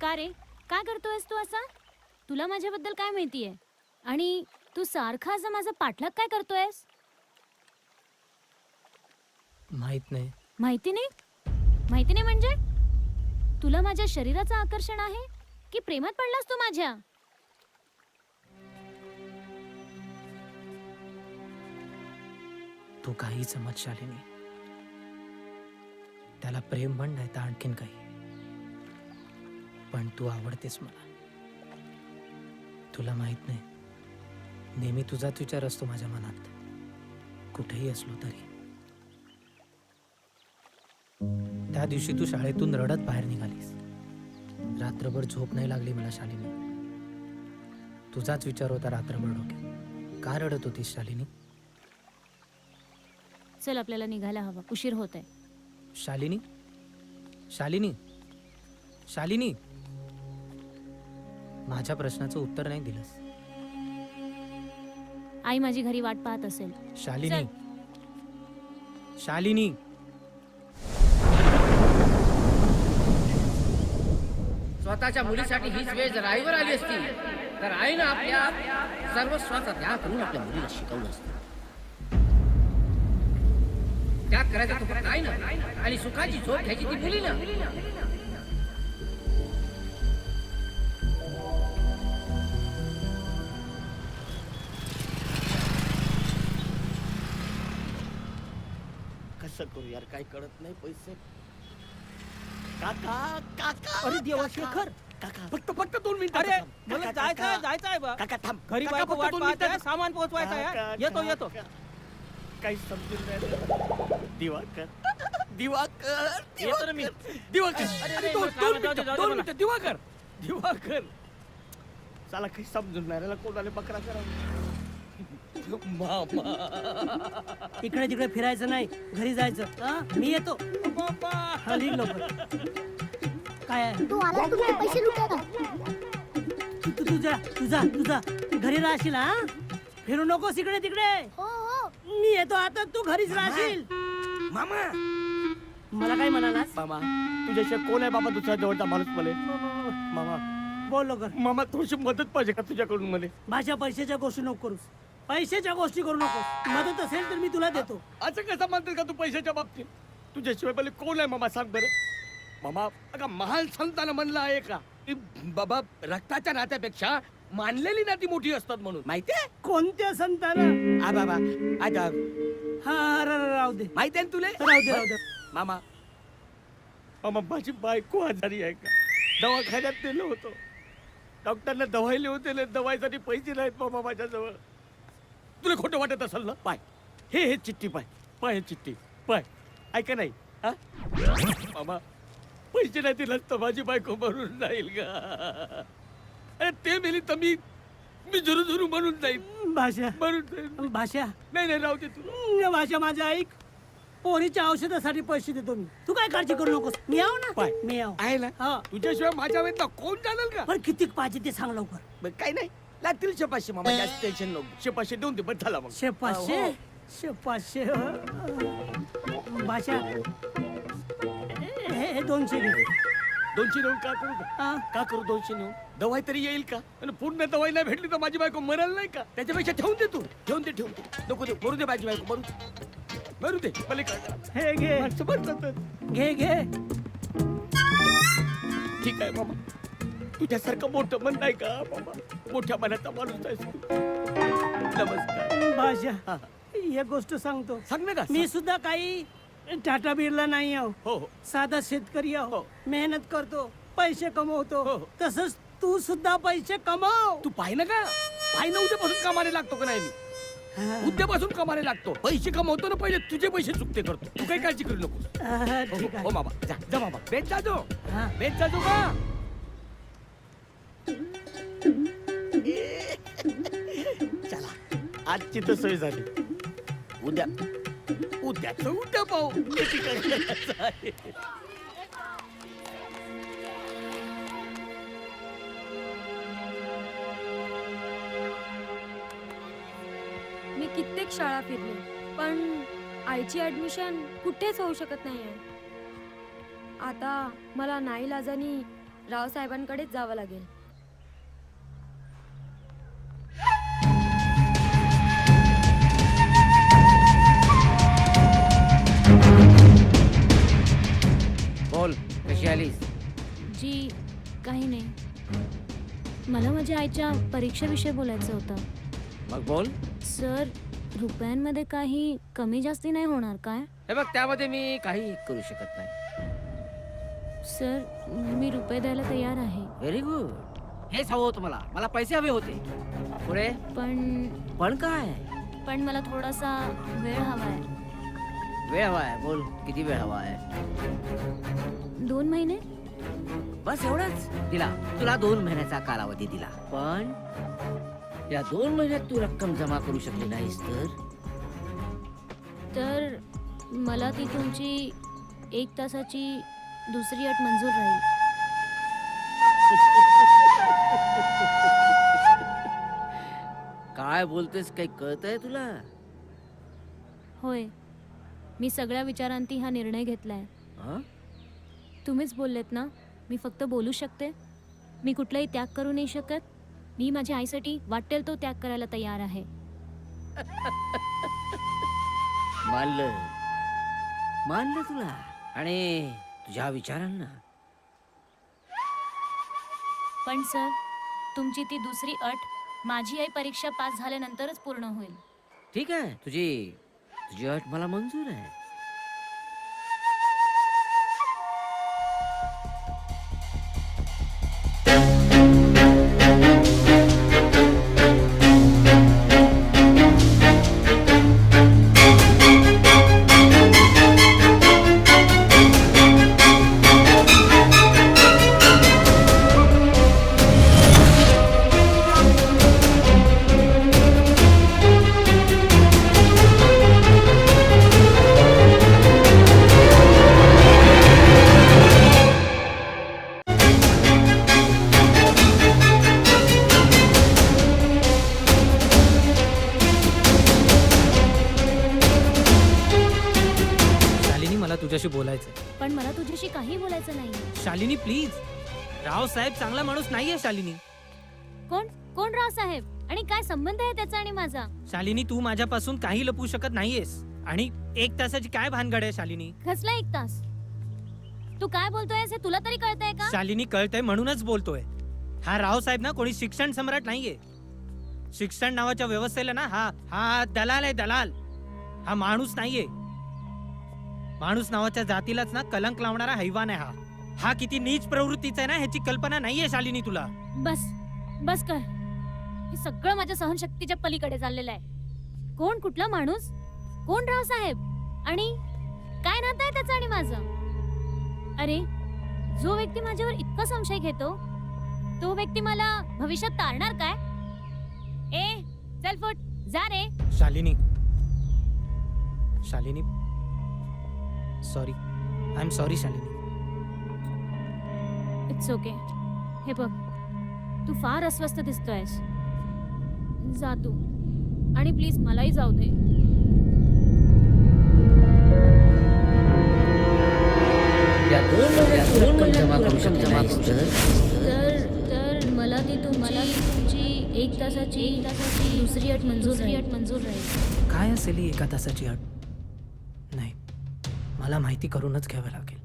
का रे, काय करतोयस तू असा? तुला माझ्याबद्दल काय माहितीये? आणि तू सारखा असं माझा पाठलाग काय करतोयस? माहित नाही. माहिती नाही? माहिती नाही म्हणजे? तुला माझ्या शरीराचं आकर्षण आहे की प्रेमात पडलास तू माझ्या? तू काही समज शालिनी. त्याला प्रेम म्हण नाही तर आणखीन काही, पण तू आवडतेस मला. तुला माहित नाही, नेहमी तुझाच विचार असतो माझ्या मनात, कुठेही असलो तरी. त्या दिवशी तू शाळेतून रडत बाहेर निघालीस. रात्रभर झोप नाही लागली मला शालिनी. तुझाच विचार होता रात्रभर डोक्यात. का रडत होतीस शालिनी? चल आपल्याला निघायला हवं, उशीर होत आहे. शालिनी, शालिनी, शालिनी, माझ्या प्रश्नाचं उत्तर नाही दिलंस. आई माझी घरी वाट पाहत असेल. शालिनी, शालिनी. स्वतःच्या मुलीसाठी हीच वेळ जर आईवर आली असती तर आईनं आपल्या सर्वस्वाचा त्याग करून आपल्या मुलीला शिकवलं असतं. त्याग करायचा तो फक्त आईनं आणि सुखाची झोप घ्यायची ती मुलीनं. कसं करू यार, काय कळत नाही. पैसे काका, काका, अरे देवा शेखर, काका फक्त 2 मिनिटं. अरे मला जायचंय जायचंय बा. काका थांब. घरी काका, बायको फक्त वाट 2 पाहत आहे, मिनिटं. सामान पोहोचवायचं आहे. काका, येतो येतो. काही समजून नाही. दिवाकर, दिवाकर, येतो ना मी. दिवाकर. अरे, अरे, नाही, 2 मला काम आहे, जाऊ दे, मिनिटं, जाऊ दे 2 मला. मिनिटं. दिवाकर, दिवाकर. चला काही समजून नाही राहिला. कोणाला बकरा करा. मामा, इकडे तिकडे फिरायचं नाही, घरी जायचं. हा? मी येतो. हा, निघ लवकर. काय आहे? तू आला तुझे पैसे लुटा का? तुझा घरी राहशील. हा, फिरू नकोस इकडे तिकडे. हो हो. मी येतो आता, तू घरीच राहशील. मामा, मला काय म्हणालास? मामा, तुझ्याशिवाय कोण आहे बाबा दुसऱ्या जवळचा माणूस मला? मामा, बोल लवकर. मामा थोडीशी मदत पाहिजे का तुझ्याकडून मला? माझ्या पैशाच्या गोष्टी नको करूस. पैशाच्या गोष्टी करू नकोस. मदत असेल तर मी तुला देतो. असं कसं म्हणतात का तू पैशाच्या बाबतीत? तुझ्याशिवाय मला कोण आहे मामा, सांग बरं. मामा, अगं महान संतानं म्हणलं आहे का की बाबा रक्ताच्या नात्यापेक्षा मानलेली नाती मोठी असतात म्हणून, माहितीये? कोणत्या संतानं? आ बाबा, आता हा, राहू दे. माहिती आहे ना तुले? राहू दे. मामा, मामा माझी बायको आजारी आहे का? दवाखान्यात नेलं होतं. डॉक्टरने दवाई लिहून दिले. दवाईसाठी पैसे नाहीत मामा माझ्याजवळ. तुला खोटं वाटत असेल ना? पाय हे चिठ्ठी, पाय हे चिठ्ठी, पाय. ऐका नाही हा मामा, पैसे नाही दिलं तर माझी बायको मरून जाईल का? अरे ते मेली तर मी झुरू म्हणून जाईल. भाषा, मरून जाईल. भाषा. नाही राहू दे तू. भाषा माझ्या ऐक. पोरीच्या औषधासाठी पैसे देतो मी. तू काय काळजी करू नकोस. मी आव ना. पाय. मी आव. आहे ना? हा. तुझ्याशिवाय माझ्या वेळेत कोण जाणार का? पण किती पाहिजे ते सांग लवकर. बरं, काही नाही, लागतील 500 मामा, जास्त टेन्शन नको. 500 देऊन दे, बस झाला मग. 500. भाषा, हे 200 घे. 200 नेऊन का करू का? हा. का करू 200 नेऊन? दवाई तरी येईल का? आणि पूर्ण दवाई नाही भेटली तर माझी बायको मरल नाही का? त्याच्यापेक्षा ठेवून दे तू. ठेवून दे. नको दे, मरू दे माझी बायको, मरू दे. मला काय हे घे. माणसं म्हणतात. घे. ठीक आहे मामा, तुझ्यासारखं मोठं मन नाही का मामा? मोठ्या मनाचा माणूस आहेस तू. नमस्कार. भाषा, एक गोष्ट सांगतो. सांग ना का? मी सुद्धा काही टाटा बिर्ला नाही आहो. हो. साधा शेतकरी आहो. हो. मेहनत करतो, पैसे कमवतो. हो. तसंच तू सुद्धा पैसे कमाव. तू पाहि ना का? पाहि ना, उद्यापासून कामाला लागतो का नाही मी? उद्यापासून कामाला लागतो. पैसे कमवतो ना, पहिले तुझे पैसे चुकते करतो. तू काही काळजी करू नको. ठीक हो आहे. मामा, जा मामा. बेत जाजो हा. का? चला, आजची तर सोय झाली. उद्या पाहू. किती काय करायचं आहे. मी कित्येक शाळा फिरले, पण आईची ऍडमिशन कुठेच होऊ शकत नाहीये. आता मला नाईलाजानी रावसाहेबांकडेच जावं लागेल. बोल, कशी आलीस? जी काही नाही, मला माझ्या आईच्या परीक्षेविषयी बोलायचं होतं. मग बोल. सर, रुपयांमध्ये काही कमी जास्ती नाही होणार काय? हे बघ, त्यामध्ये मी काही करू शकत नाही. सर मी रुपये द्यायला तयार आहे. Very good. हेच हवं होतं मला. मला पैसे हवे होते. पुढे पण काय? पण मला थोडासा वेळ हवाय. वेळ हवाय? बोल, किती वेळ हवाय? 2 महिने. बस एवढंच? दिला तुला 2 महिन्याचा कालावधी दिला. पण या 2 महिन्यात तू रक्कम जमा करू शकली नाहीस तर मला ती तुमची 1 तासाची दुसरी अट मंजूर राहील. काय बोलतेस? काही कळतंय तुला? होय, मी सगळ्या विचारांती हा निर्णय घेतलाय. हं? तुम्हीच बोललेत ना, मी फक्त बोलू शकते. मी कुठलाही त्याग करू नाही शकत. मी माझ्या आईसाठी वाटेल तो त्याग करायला तयार आहे. मानलं तुला आणि तुझ्या विचारांना. पण सर, तुमची ती दुसरी अट माझी आई परीक्षा पास झाल्यानंतरच पूर्ण होईल. ठीक आहे, तुझी अट मला मंजूर आहे. तुझ्याशी बोलायचं. पण मला तुझ्याशी काही बोलायचं नाही. शालिनी प्लीज. रावसाहेब चांगला माणूस नाहीये शालिनी. कोण रावसाहेब आणि काय संबंध आहे त्याचा आणि माझा? शालिनी, तू माझ्यापासून काही लपवू शकत नाहीयेस. आणि 1 तासाची काय भानगड आहे शालिनी? कसला 1 तास? तू काय बोलतोयस हे तुला तरी कळतंय का? शालिनी, कळतंय म्हणूनच बोलतोय. हा रावसाहेब ना कोणी शिक्षण सम्राट नाहीये. शिक्षण नावाच्या व्यवस्थेला ना हा दलाल आहे, दलाल. हा माणूस नाहीये. माणूस नावाच्या जातीलाच ना कलंक लावणारा हैवान आहे हा. हा किती नीच प्रवृत्तीचा आहे ना ह्याची कल्पना नाहीये शालिनी तुला. बस कर. हे सगळं माझ्या सहनशक्तीच्या पलीकडे चाललेलं आहे. कोण कुठला माणूस? कोण रावसाहेब? आणि काय नातं आहे त्याचं आणि माझं? अरे, जो व्यक्ती माझ्यावर इतका संशय घेतो तो व्यक्ती मला भविष्यात तारणार काय? ए, चल फुट, जा रे. Shalini, sorry. I am sorry Shalini. It's okay. हे बघ, तू फार अस्वस्थ दिसतोयस. जा तू. आणि प्लीज मलाही जाऊ दे. या 2 महिन्यात तू रक्कम जमा करू शकली नाहीस तर मला तुमची 1 तासाची दुसरी अट मंजूर राहील. काय असेल ही 1 तासाची अट? नाही, मला माहिती करूनच घ्यावं लागेल.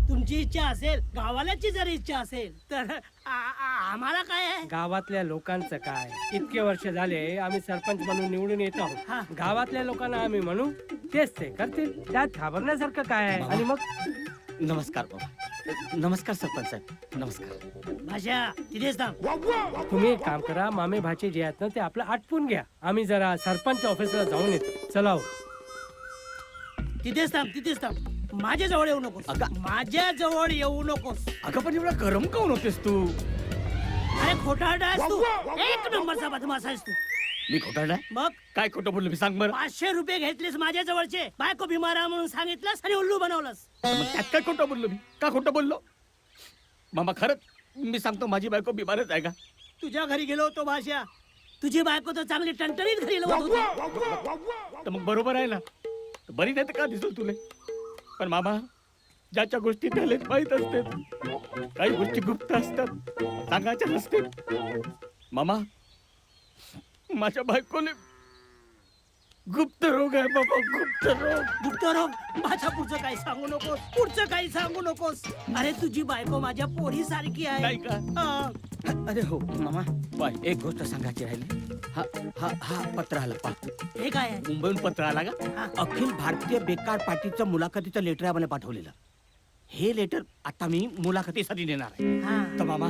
तुमची इच्छा असेल, गावाल्याची जर इच्छा असेल तर आम्हाला काय आहे? गावातल्या लोकांचं काय? इतके वर्ष झाले आम्ही सरपंच म्हणून निवडून येत आहोत. गावातल्या लोकांना आम्ही म्हणू तेच ते करतील. त्यात घाबरण्यासारखं काय आहे? आणि मग नमस्कार बाबा. नमस्कार सरपंच साहेब. नमस्कार. भाषा तिथेच थांब. तुम्ही एक काम करा, मामे भाचे जे आहेत ना ते आपलं आटपून घ्या. आम्ही जरा सरपंच ऑफिसला जाऊन येतो. चला हो. तिथेच थांब. माझ्या जवळ येऊ नकोस. माझ्या जवळ येऊ नकोस. अगं पण एवढा गरम काऊन होतेस तू? अरे खोटारडा आहेस तू. 1 नंबरचा बदमाश आहेस तू. मी खोटारडा? मग काय खोटं बोललो मी? सांग बरं. 500 रुपये घेतलेस माझ्या जवळचे. बायको बिमार आहे म्हणून सांगितलंस आणि उल्लू बनवलंस. मग त्यात काय खोटं बोललो मी? का खोटं बोललो? मामा, खरंच मी सांगतो, माझी बायको बिमारच आहे का? तुझ्या घरी गेलो होतो भाषा. तुझी बायको तर चांगली टणटणीत घरी लवत होती. तर मग बरोबर आहे ना. बरी नाही तर का दिसल तुले? पण मामा, ज्याच्या गोष्टी त्याला माहित असते, काही गोष्टी गुप्त असतात, सांगायच्या नसते. मामा, माझ्या बायकोले गुप्त रोग आहे बाबा. गुप्त रोग. माझ्या पुढचं काही सांगू नकोस. अरे, तुझी बायको माझ्या पोरी सारखी आहे. नाही का? हा. अरे हो मामा, एक गोष्ट सांगायची राहिली. हा हा हा पत्र आला पा हे काय आहे मुंबईहून पत्र आला का अखिल भारतीय बेकार पार्टीचं मुलाखतीचं लेटर आहे मला पाठवलेलं हे लेटर आता मी मुलाखतीसाठी देणार आहे हा. तर मामा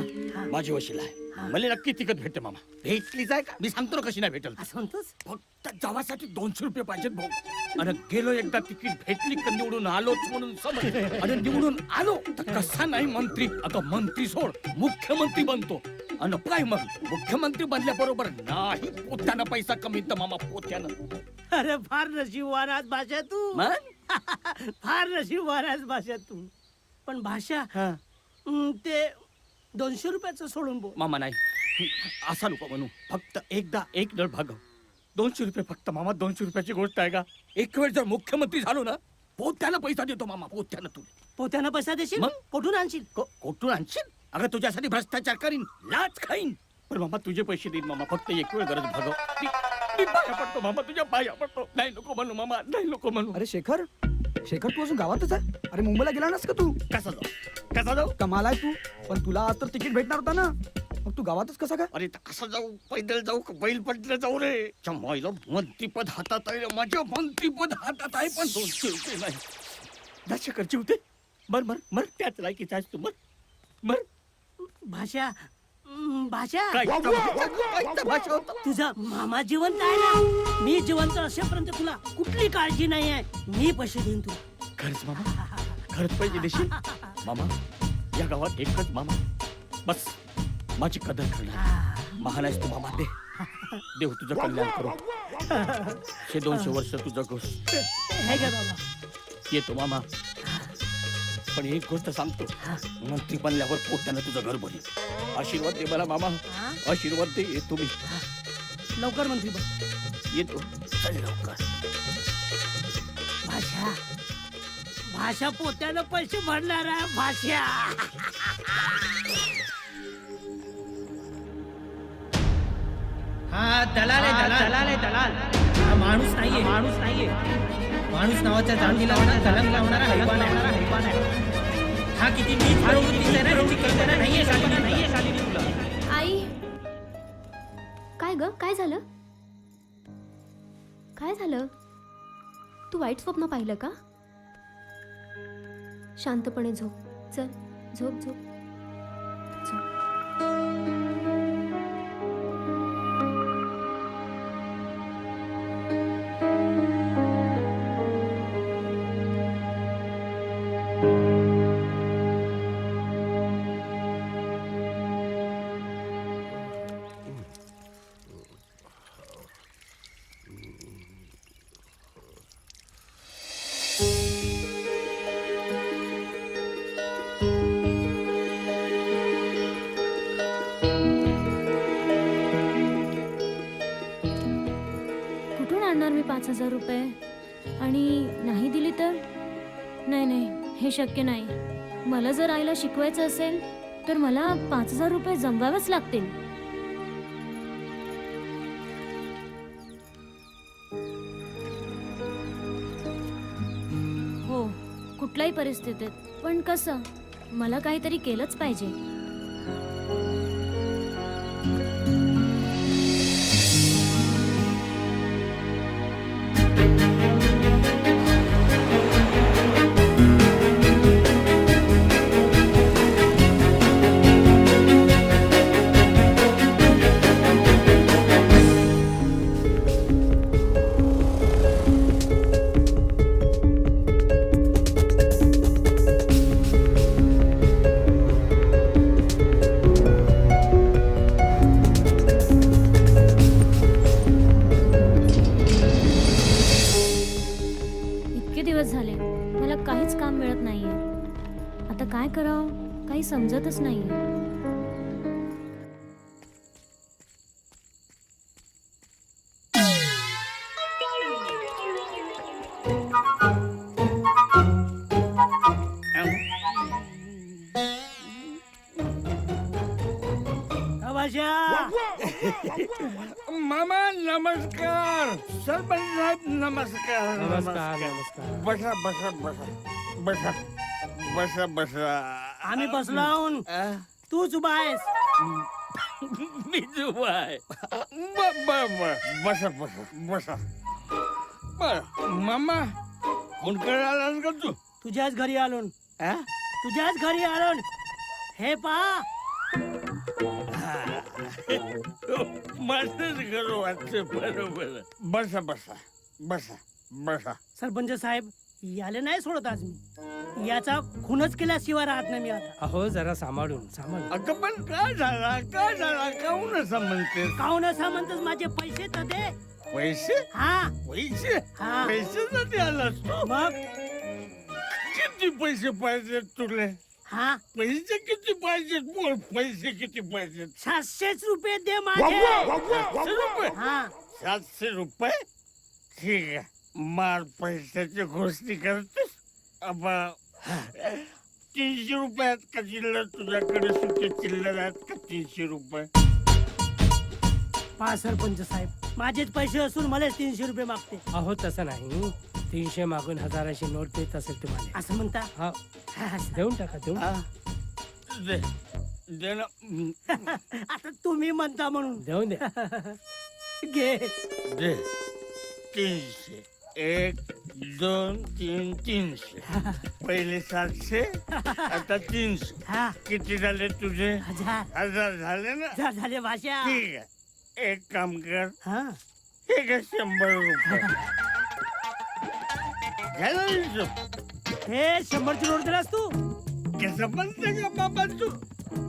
माझी वशील आहे मला नक्की तिकट भेटते मामा भेटलीच आहे का मी सांगतो ना कशी नाही भेटल असं म्हणतोस फक्त जावासाठी 200 रुपये पाहिजेत भाऊ आणि गेलो एकदा तिकीट भेटली का निवडून आलोच म्हणून समज आणि निवडून आलो तर कसा नाही मंत्री आता मंत्री सोड मुख्यमंत्री बनतो आणि काय मग मुख्यमंत्री बनल्याबरोबर नाही पोत्यानं पैसा कमी तर मामा पोत्यानं अरे फार नशीबवान आज भाषा तू मग फार नशीबवान आज भाषा तू पण भाषा हा. ते 200 रुपयाचं सोडून बोल मामा नाही असा नको म्हणू फक्त एकदा एक नळ भागव 200 रुपये फक्त मामा 200 रुपयाची गोष्ट आहे का एक वेळ जर मुख्यमंत्री झालो ना पोत्यानं पैसा देतो मामा पोत्यानं तू पोत्यानं पैसा देशील मग? कुठून आणशील कुठून आणशील अगं तुझ्यासाठी भ्रष्टाचार करीन लाच खाईन पण मामा तुझे पैसे देईन मामा फक्त एक वेळ गरज भागव मी पाया पडतो मामा तुझ्या पाया पडतो नाही नको म्हणू मामा नाही नको म्हणू अरे शेखर शेखर तू अजून गावातच आहे अरे मुंबईला गेला नास का तू कसा जाऊ कमाल आहे तू पण तुला आज तर तिकीट भेटणार होता ना मग तू गावातच कसा काय अरे कसं जाऊ पैदल जाऊ का बैल पडलं जाऊ रे माझं मंत्रीपद हातात आहे रे, माझं मंत्रीपद हातात आहे पण 200 रुपये नाही दशकरची होते मर मर मर त्याच लायकीचा आहेस तू मर मर भाषा भाषा काय भाषा होतं तुझा मामा जिवंत आहे ना मी जिवंत असेपर्यंत तुला कुठली काळजी नाही आहे मी पैसे देईन तुला खरंच मामा खरंच पैसे देशील मामा या गावात एकच मामा बस माझी कदर करणार महान आहेस तू मामा दे देव तुझं कल्याण करो 200 वर्ष तुझं गोष्ट हे घे बाबा येतो मामा पण एक गोष्ट सांगतो मंत्री बनल्यावर पोत्यानं तुझं घर बनेल आशीर्वाद दे मला मामा आशीर्वाद दे येतो मी लवकर मंत्री बन येतो चल लवकर भाषा भाषा पोत्यानं पैसे भरणार आहे भाषा हा दलाल आहे दलाल आहे दलाल हा माणूस नाहीये माणूस नावाच्या जातीला कलंक लावणारा हैवान आहे हा किती नीच प्रवृत्तीचा आहे ना याची कल्पना नाहीये शालिनी तुला आई काय ग काय झालं काय झालं तू वाईट स्वप्न पाहिलं का शांतपणे झोप चल झोप झोप झोप. कुठून आणणार मी 5,000 रुपये आणि नाही दिली तर नाही हे शक्य नाही मला जर आईला शिकवायचं असेल तर मला 5,000 रुपये जमवावेच लागतील हो कुठल्याही परिस्थितीत पण कसं मला काहीतरी केलंच पाहिजे झाले मला काहीच काम मिळत नाहीये आता काय करावं काही समजतच नाहीये मामा नमस्कार सरपंच साहेब नमस्कार नमस्कार नमस्कार बसा बसा बसा बसा बसा बसा आम्ही बसलो आहोत तूच उभा आहेस मी जुबा आहे बसा बसा बसा बर मामा कोण आलास का तू तुझ्याच घरी आलो न. हा? तुझ्याच घरी आलो न. हे पहा माझंच घर वाटतं बरोबर बसा बसा बसा बसा सरपंच साहेब याले नाही सोडत आज मी. याचा खूनच केल्याशिवाय राहत नाही मी आता. अहो जरा सांभाळून सांभाळून. अगं पण काय झाला काहून असं म्हणते काहून असं म्हणतोस माझे पैसे तर दे. पैसे हा पैसे हा. पैसे आलास तू मग किती पैसे पाहिजेत तुले हा पैसे किती पाहिजेत बोल पैसे किती पाहिजेत 700 रुपये दे माझे. 700 रुपये हा 700 रुपये ठीक आहे मार पैशाची गोष्टी करतेस अब 300 रुपयात का चिल्लर तुझ्याकडे सुटे चिल्लर आहेत का 300 रुपये पहा सरपंच साहेब माझेच पैसे असून मलाच 300 रुपये मागते. अहो तसं नाही 300 मागून 1000ची नोट देत असेल तुम्हाला. असं म्हणता हा हा, देऊन टाका देऊन टाका. दे दे ना आता तुम्ही म्हणता म्हणून देऊन दे. घे. दे 300 1 2 3 300 पहिले 700 आता 300 हा किती झाले तुझे 1000 झाले ना झाले भाषा. ठीक आहे एक काम कर हा हे घे 100 रुपये झालं हिशोब. हे 100ची नोट दिलास तू. कसं पण का बाबा तू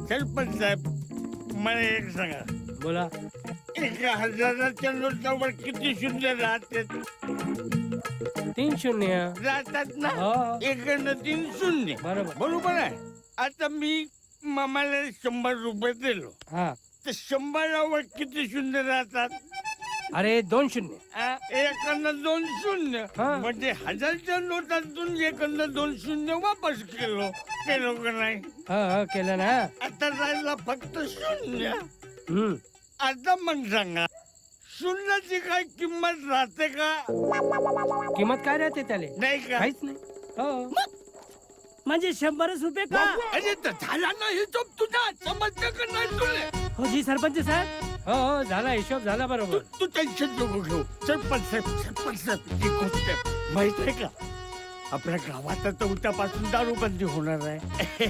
सरपंच साहेब मला एक सांगा बोला 1000च्या नोटावर किती शून्य राहते 3 शून्य. राहतात ना हो. एकडनं 3 शून्य बरोबर. बरोबर आहे आता मी मामाला 100 रुपये दिलो हा तर 100वर किती शून्य राहतात अरे 2 शून्य. एकडनं 2 शून्य हा. म्हणजे 1000च्या नोटातून एकडनं 2 शून्य वापस केलो का नाही हा केलं ना. आता राहिला फक्त शून्य हम्म. आता मग सांगा शून्याची काय किंमत राहते का किंमत काय राहते त्याले नाही का काहीच नाही. हो म्हणजे 100 रुपये का. अरे तर झाला ना हिशोब तुझा समजतं का नाही तुले हो जी सरपंच साहेब. हो हो झाला हिशोब झाला बरोबर. तू टेन्शन नको घेऊ सरपंच साहेब ही गोष्ट आहे. माहित आहे का आपल्या गावात आता उद्यापासून दारूबंदी होणार आहे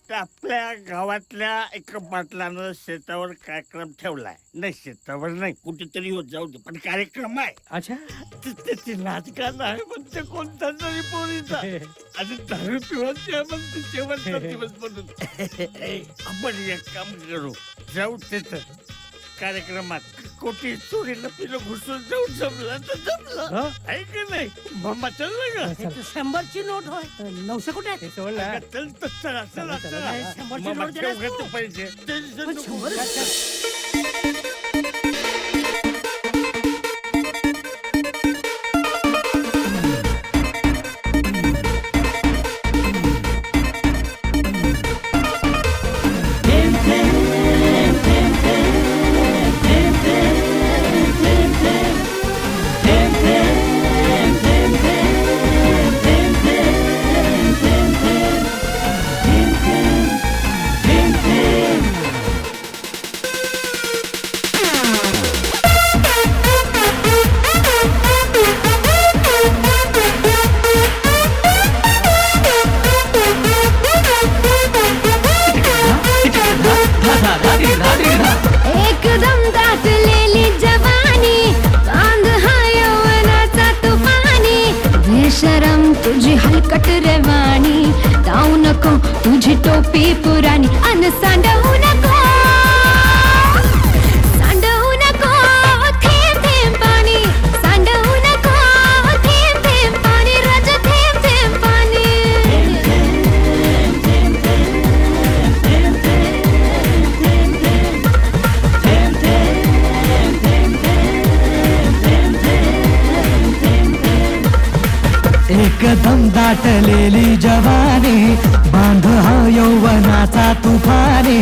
तर आपल्या गावातल्या एका पाटलानं शेतावर कार्यक्रम ठेवलाय नाही शेतावर नाही कुठेतरी होत जाऊ दे पण कार्यक्रम आहे अच्छा त्याची नाचगान आहे म्हणते कोणता तरी पोरीचा आणि दारू पिवायची आहे म्हणते शेवटचा दिवस म्हणून आपण एक काम करू जाऊ तिथं कार्यक्रमात कोटी चोरीला पिलं घुसून जाऊ जमलं तर जमलं आहे का नाही मामा चाललं का 100ची नोट होय 900 कुठे आहे? चल तर चला चला चला 100ची मामा नोट दिलास ठेव तू? घेतो पाहिजे टेन्शन पण नको. 100 एकदम दाटलेली जवानी चांद हा यौवनाचा तुफानी बेशरम तुझी हलकट रवानी जाऊ नको तुझी टोपी पुराणी अन सांडवू नको सांडवू नको थेंब थेंब पाणी सांडवू नको थेंब थेंब पाणी रज थेंब थेंब पाणी एकदम दाटलेली जवानी बांध हा यौवनाचा तुफानी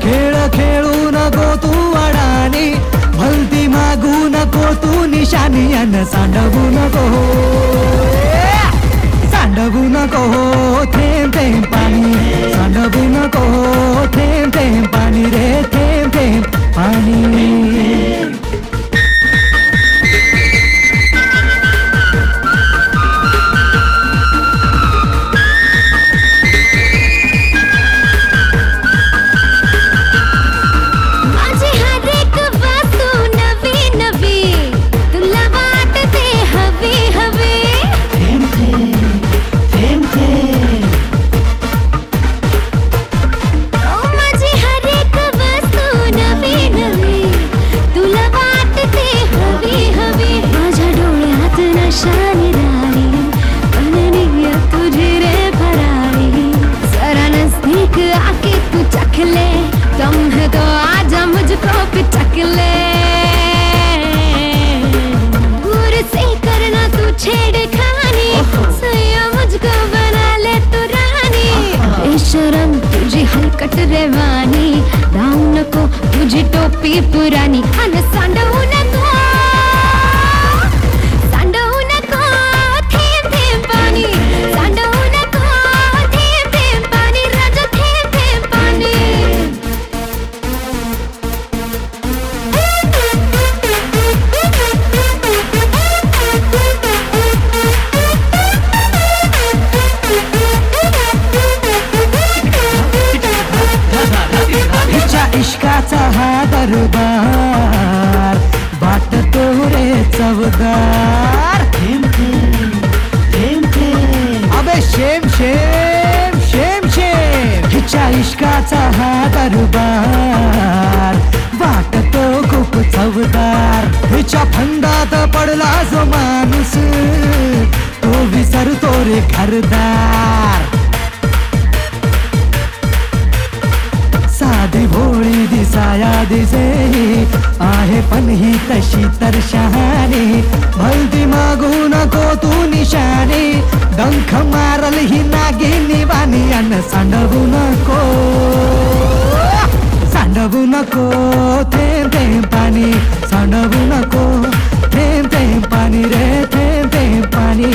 खेळ खेळू नको तू अडाणी भलती मागू नको तू निशाणी अन सांडवू नको सांडवू नको थेंब थेंब पाणी सांडवू नको थेंब थेंब पाणी रे थेंब नशानी रानी बननी तुझी रे फरारी जरा नजदीक आके तू चख ले दम है तो आजा मुझको पिचक ले दूर से करना तू छेड़खानी सैया मुझको बना ले तू रानी बेशरम तुझी हलकट रेवानी राहू नको तुझी टोपी पुरानी अन सांडवू नको सांडवू नको थेंब थेंब पाणी सांडवू नको थेंब थेंब पाणी राजा थेंब थेंब पाणी हिच्या इश्काचा हा दरबार वाटतो रे चवदार थेंब थेंब थेंब थेंब अबे शेम शेम शेम शेम हिच्या इश्काचा हा दरबार वाटतो खूप चवदार हिच्या फंदात पडला जो माणूस तो विसरतो रे घरदार साधी भोळी दिसाया दिसे आहे पण ही तशी तर शहाणी भलती मागू नको तू निशाणी डंख मारल ही नागिनी वाणी अन सांडवू नको सांडवू नको थेंब थेंब पाणी सांडवू नको थेंब थेंब पाणी रे थेंब थेंब पाणी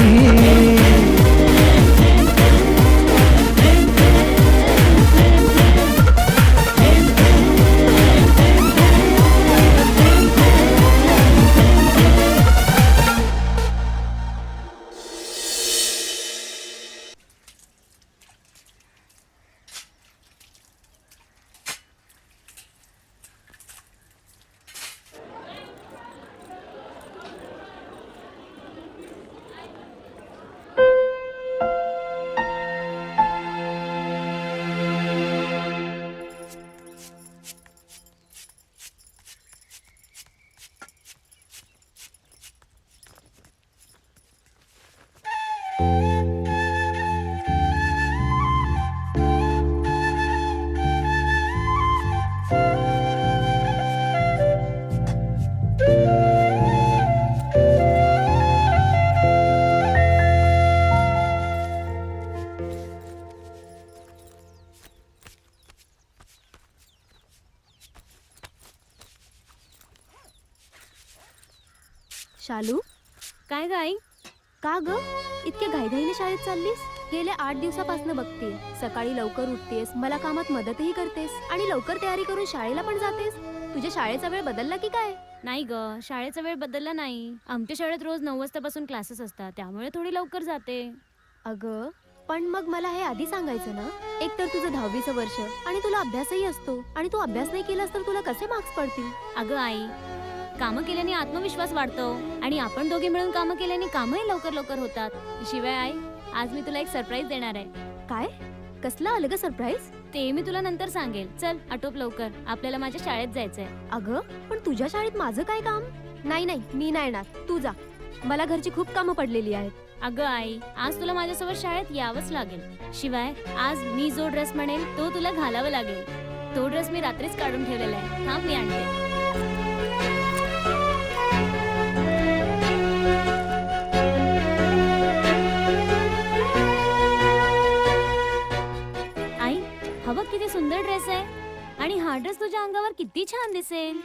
शालू काय गाई का ग इतक्या घाईघाईने शाळेत चाललीस? गेल्या 8 दिवसापासून बघते सकाळी लवकर उठतेस, मला कामात मदतही करतेस आणि लवकर तयारी करून शाळेला पण जातेस. तुझ्या शाळेचा वेळ बदलला की काय? नाही ग, शाळेचा वेळ बदलला नाही. आमच्या शाळेत रोज 9 वाजतापासून क्लासेस असतात, त्यामुळे थोडी लवकर जाते. अगं पण मग मला हे आधी सांगायचं ना. एक तर तुझं 10वीचं वर्ष आणि तुला अभ्यासही असतो आणि तू अभ्यास नाही केलास तर तुला कसे मार्क्स पडतील? अगं आई, कामं केल्याने आत्मविश्वास वाढतो आणि आपण दोघे मिळून कामं केल्याने कामही लवकर लवकर होतात. शिवाय आई, आज मी तुला एक सरप्राईज देणार आहे. काय? कसला आलं ग सरप्राईज? ते मी तुला नंतर सांगेल. चल आटोप लवकर, आपल्याला माझ्या शाळेत जायचंय. अगं पण तुझ्या शाळेत माझं काय काम? नाही नाही, मी नाही येणार, तू जा. मला घरची खूप कामं पडलेली आहेत. अगं आई, आज तुला माझ्यासोबत शाळेत यावंच लागेल. शिवाय आज मी जो ड्रेस म्हणेल तो तुला घालावा लागेल. तो ड्रेस मी रात्रीच काढून ठेवलेला आहे. थांब मी आणते. आई, हा बघ किती सुंदर ड्रेस आहे आणि हा ड्रेस तुझ्या अंगावर किती छान दिसेल.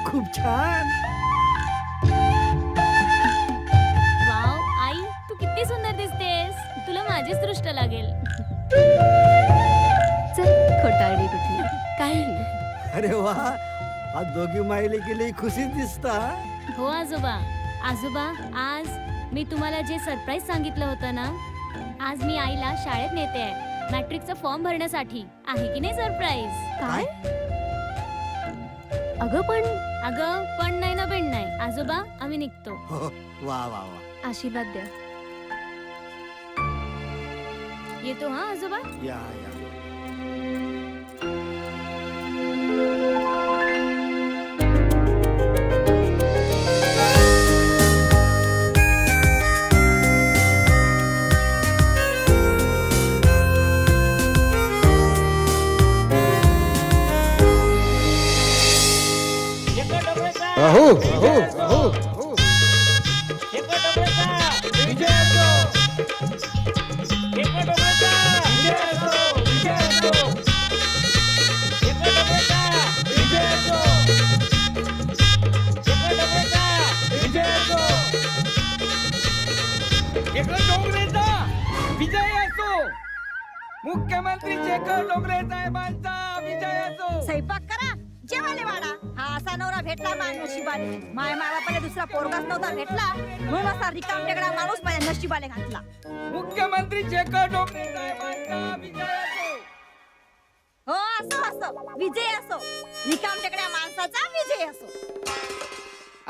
खूप छान. वाव आई, तू किती सुंदर दिसतेस. तुला माझीच दृष्ट लागेल. चल खोटारडी कुठली काही. अरे वा, आज दोघी मायले गेली खुशी दिसता. हो आजोबा. आजोबा, आज मी तुम्हाला जे सरप्राईज सांगितलं होतं ना, आज मी आईला शाळेत नेते आहे. मॅट्रिकचा फॉर्म भरण्यासाठी. आहे की नाही सरप्राईज? काय? अगं पण अगं पण नाही ना बेण नाही आजोबा आम्ही निघतो. हो, वा वा वा. आशीर्वाद द्या. येतो हा आजोबा. या या. अहो अहो अहो अहो. विजय असो. मुख्यमंत्री शेखर डोंगरे साहेबांचा विजय असो. स्वयंपाक करा जेवायला वाढा. हा असा नवरा भेटला माझ्या नशिबाने. माय बापाला दुसरा पोरगाच नव्हता भेटला म्हणून असा रिकाम टेकडा माणूस माझ्या नशिबाने घातला. मुख्यमंत्री शेखर डोंगरे साहेबांचा विजय असो. हो असो असो विजय असो. रिकाम टेकड्या माणसाचा विजय असो.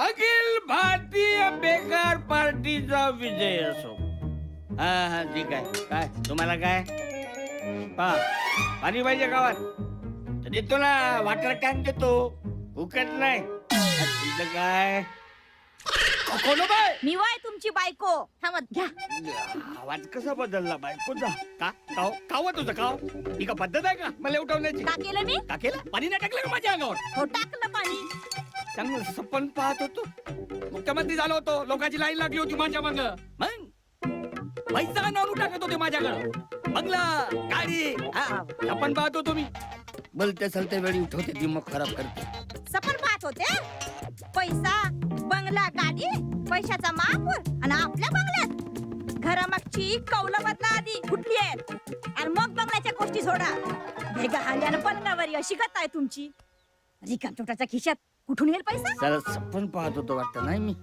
अखिल भारतीय बेकार पार्टीचा विजय असो. हा हा ठीक आहे. काय तुम्हाला काय पाणी पाहिजे गावात तर देतो ना. वॉटर टँक देतो. फुकट नाही. तुझं काय कोण बाय मी वाय तुमची बायको. थांबत घ्या. आवाज कसा बदलला बायकोचा. काव तुझं काव ही का पद्धत आहे का मला उठवण्याची. का केलं मी? का केलं? पाणी नाही टाकलं का माझ्या अंगावर. हो टाकलं पाणी. चांगलं सपन पाहत होतो. मुख्यमंत्री झालो होतो. लोकांची लाईन लागली होती माझ्या माग. मग पैसा नावून टाकत होते माझ्याकडं. बंगला गाडी सपन पाहत होतो मी. बोलते चलते वेळी उठवते दिमाग खराब करते. सपन पाहत होते. पैसा बंगला गाडी पैशाचा महापूर आणि आपल्या बंगल्यात घरामागची कौलं बदला आधी कुठली आहेत आणि मग बंगल्याच्या गोष्टी सोडा. भेगा हाल्यानं पन्नावरी अशी गत आहे तुमची. रिकाम चोटाच्या खिशात कुठून येईल पैसा? चला सपन पाहत होतो वाटतं नाही मी.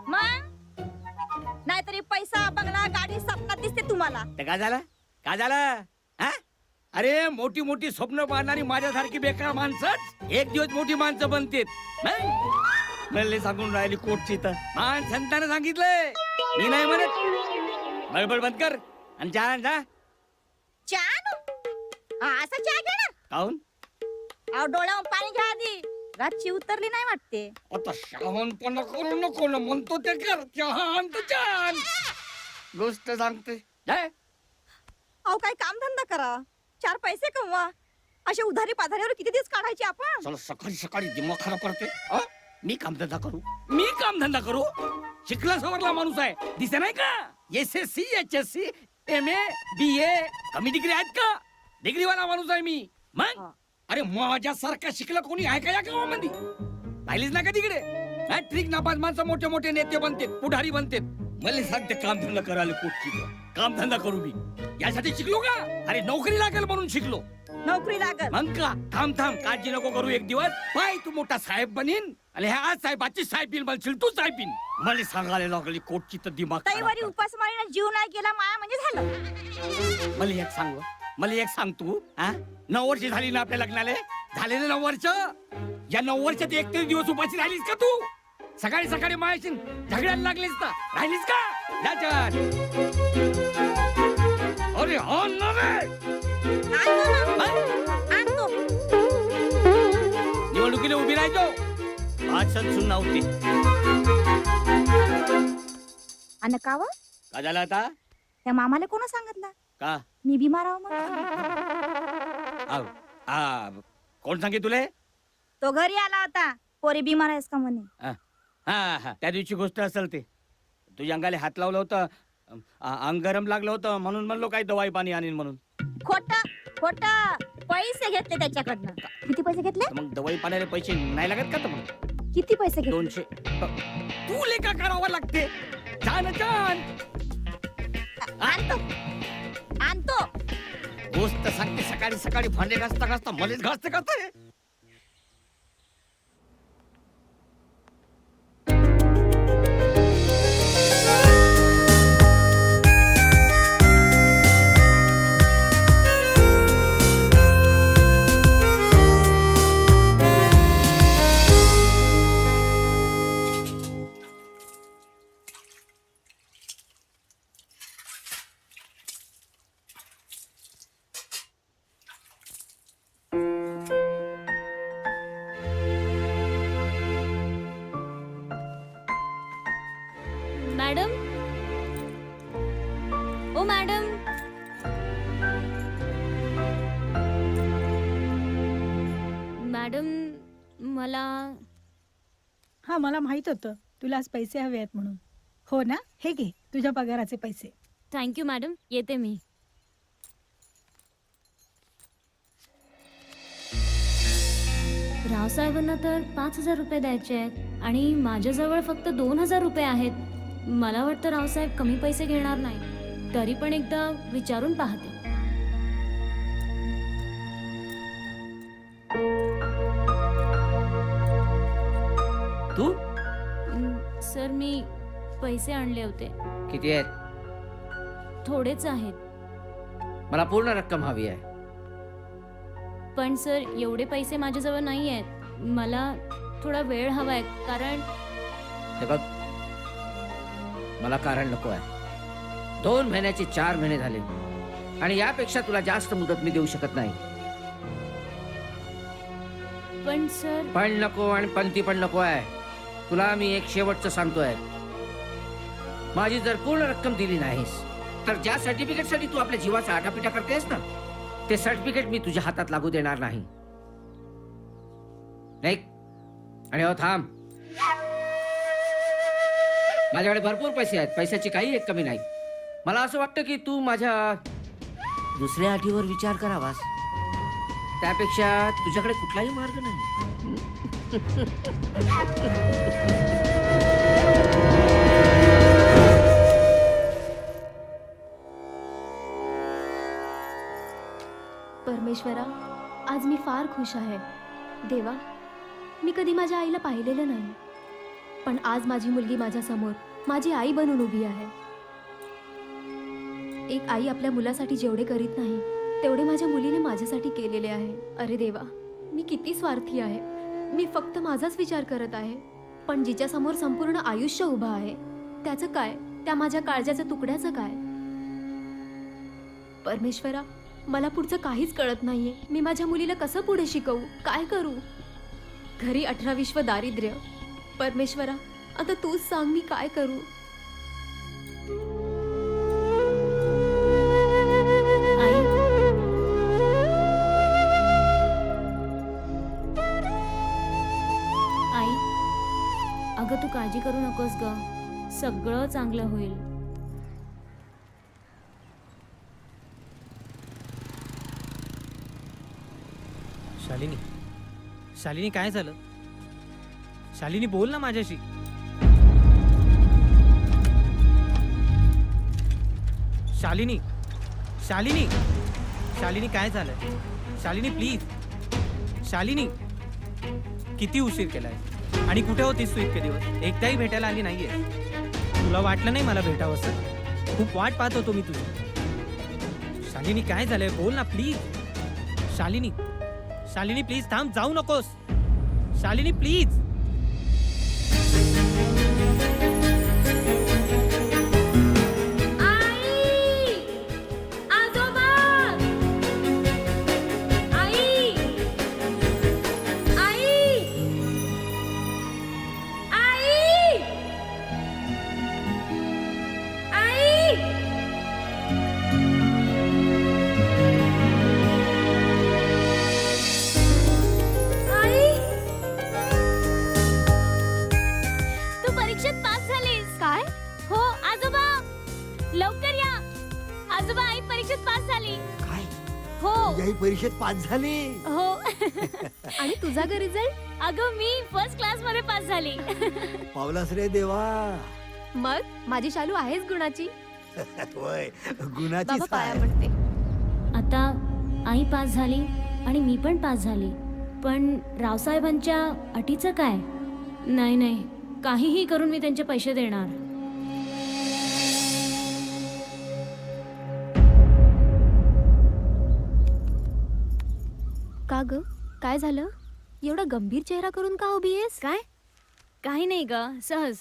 मग नाहीतरी पैसा बंगला गाडी स्वप्नात दिसते तुम्हाला. ते काय झालं काय झालं हा? अरे मोठी मोठी स्वप्न पाहणारी माझ्यासारखी बेकार माणसंच एक दिवस मोठी माणसं बनतेत. मला सांगून राहिली कोटची तर मान संतानं सांगितलंय. मी नाही म्हणत. बडबड बंद कर आणि चहा जा. चहा असा चहा घ्या ना. काहून अहो डोळ्यावर पाणी घ्या आधी. रातची उतरली नाही वाटते. आता शहाणपणा करू नको ना. म्हणतो ते कर. चहान तर छान गोष्ट सांगते. जाय. अहो काय काम धंदा करा. 4 पैसे कमवा. असे उधारी पाधारीवर किती दिवस काढायचे आपण. चला सकाळी सकाळी दिमाग खराब करते. मी कामधंदा करू. मी कामधंदा करू. शिकला सवरला माणूस आहे. दिसे नाही का. SSC HSC MA BA कमी डिग्री आहेत का. डिग्रीवाला माणूस आहे मी. मग अरे माझ्यासारखा शिकला कोणी आहे का या गावामध्ये. पाहिलीच ना का तिकडे. ट्रिक नापास माणसं मोठे मोठे नेते बनते पुढारी बनते. मला सांगते कामधंदा करायला कुठची कामधंदा करू मी यासाठी शिकलो का. अरे नोकरी लागेल म्हणून शिकलो. नोकरी लागल मग का. थांब थांब काळजी नको करू. एक दिवस पाय तू मोठा साहेब बनीन आणि ह्या साहेबाची साहेबीन बनशील तू साहेबीन. मला सांगायला लागली कोटची तर दिमाग खराब तैवारी करते. उपासमारीनं जीव नाही गेला माया म्हणजे झालं. मला एक सांग तू. 9 वर्ष झाली ना आपल्या लग्नाला. झालेले 9 वर्ष. या 9 वर्षात 31 दिवस उपाशी राहिलीस का तू. सकाळी सकाळी मायाशी झगड्याला लागलीस का राहिलीस का. अरे हो ना रे. आणतो. निवडणुकीला उभी राहायचो. भाषण सुद्धा होते. आणि काव का झालं आता. त्या मामाला कोण सांगितलं का मी बिमार आहो म्हणून. कोण सांगे तुले. तो घरी आला होता. पोरी बिमार आहेस का म्हणे. हा त्या दिवशी गोष्ट असेल ते. तुझ्या अंगाला हात लावलं होतं. अंग गरम लागलं होतं म्हणून म्हणलो काही दवाई पाणी आणीन म्हणून. खोट खोट पैसे घेतले त्याच्याकडनं. किती पैसे घेतले. मग दवाई पाण्याला पैसे नाही लागत का. तर मग किती पैसे घेतले. 200. तू लेखा करावं लागते. छान छान आणतो आणतो. गोष्ट सांगते सकाळी सकाळी भांडे घासता घासता मलेच घासते का. मॅडम ओ मॅडम मॅडम मला हा मला माहित होतं तुला आज पैसे हवे आहेत म्हणून. हो ना, हे घे तुझ्या पगाराचे पैसे. थँक्यू मॅडम, येते मी. रावसाहेबांना तर 5,000 रुपये द्यायचे आहेत आणि माझ्याजवळ फक्त 2,000 रुपये आहेत. मला वाटतं रावसाहेब कमी पैसे घेणार नाही, तरी पण एकदा विचारून पाहते. तू सर मी पैसे आणले होते. किती आहेत? थोडेच आहेत. मला पूर्ण रक्कम हवी आहे. पण सर एवढे पैसे माझ्याजवळ नाही आहेत. मला थोडा वेळ हवाय, कारण हे बघ, मला कारण नको आहे. 2 महिन्याचे 4 महिने झाले आणि यापेक्षा तुला जास्त मुदत मी देऊ शकत नाही. पण सर पण नको आणि पंती पण नको आहे. तुला मी एक शेवटचं सांगतोय, माझी जर पूर्ण रक्कम दिली नाहीस तर ज्या सर्टिफिकेट साठी तू आपल्या जीवाचा आटापिटा करतेस ना, ते सर्टिफिकेट मी तुझ्या हातात लागू देणार नाही. आणि हो थांब, माझ्याकडे भरपूर पैसे आहेत, पैशाची काही एक कमी नाही. मला असं वाटतं की तू माझ्या दुसऱ्या अटीवर विचार करावास. त्यापेक्षा तुझ्याकडे कुठलाही मार्ग नाही. परमेश्वरा, आज मी फार खुश आहे. देवा, मी कधी माझ्या आईला पाहिलेलं नाही, पण आज माझी मुलगी माझ्या समोर माझी आई बनून उभी आहे. एक आई आपल्या मुलासाठी जेवढे करीत नाही तेवढे माझ्या मुलीने माझ्यासाठी केलेले आहे. अरे देवा, मी किती स्वार्थी आहे. मी फक्त माझाच विचार करत आहे, पण जिच्या समोर संपूर्ण आयुष्य उभं आहे त्याचं काय, त्या माझ्या काळजाच्या तुकड्याचं काय? परमेश्वरा, मला पुढचं काहीच कळत नाहीये. मी माझ्या मुलीला कसं पुढे शिकवू, काय करू? घरी 18-20 दारिद्र्य. परमेश्वरा, आता तूच सांग मी काय करू? आई, अगं तू काळजी करू नकोस ग, सगळं चांगलं होईल. शालिनी, शालिनी काय झालं? शालिनी बोल ना माझ्याशी. शालिनी, शालिनी, शालिनी काय झालं? शालिनी प्लीज. शालिनी, किती उशीर केलाय आणि कुठे होतीस तू इतके दिवस? एकदाही भेटायला आली नाहीये. तुला वाटलं नाही मला भेटावं असं? खूप वाट पाहत होतो मी तुझी. शालिनी काय झालंय, बोल ना प्लीज. शालिनी, शालिनी प्लीज थांब, जाऊ नकोस. शालिनी प्लीज. परीक्षेत पास झाली. हो. आणि तुझा ग रिझल्ट? अगं मी फर्स्ट क्लास मध्ये पास झाली. पावलास रे देवा. मग माझी शालू आहेच गुणाची. होय, गुणाची पाया पडते. आता आई पास झाली आणि मी पण पास झाली, पण रावसाहेबांच्या अटीचं काय? नाही नाही, काहीही करून मी त्यांचे पैसे देणार. का ग, काय झालं? एवढा गंभीर चेहरा करून का उभी आहेस? काय? काही नाही ग, सहज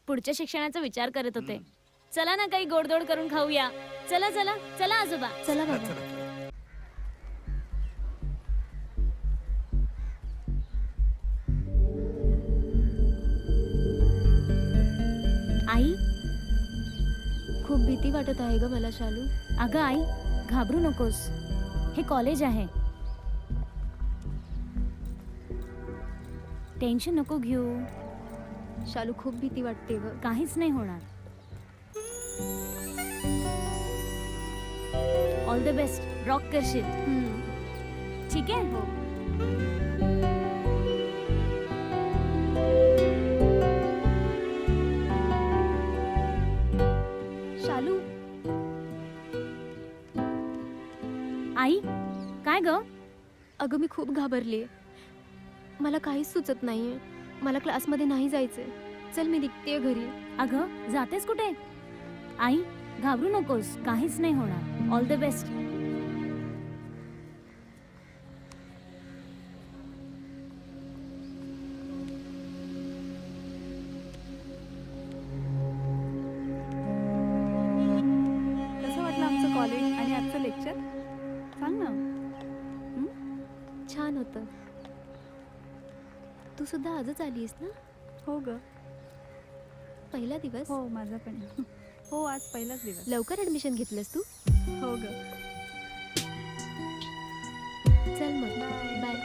पुढच्या शिक्षणाचा विचार करत होते. चला ना काही गोडधोड करून खाऊया. चला चला चला आजोबा. चला बाबा. आई, भीती वाटत आहे ग मला शालू. अगं आई, घाबरू नकोस. हे कॉलेज आहे. टेन्शन नको घेऊ. शालू खूप भीती वाटते ग. काहीच नाही होणार. All the best. रॉक करशील. ठीक आहे. हो. शालू, आई, काय ग? अगं मी खूप घाबरलीये. मला काहीच सुचत नाहीये. मला क्लासमध्ये नाही जायचंय. चल मी निघतेय घरी. अगं जातेस कुठे? आई, घाबरू नकोस. काहीच नाही होणार. All the best. कसं वाटलं आमचं कॉलेज आणि आजचं लेक्चर? सांग ना. छान होतं. तू सुद्धा आजच आलीस ना? हो ग. पहिला दिवस? हो, माझा पण. हो, आज पहिलाच दिवस. लवकर ऍडमिशन घेतलंस तू? हो ग. चल मग. बाय.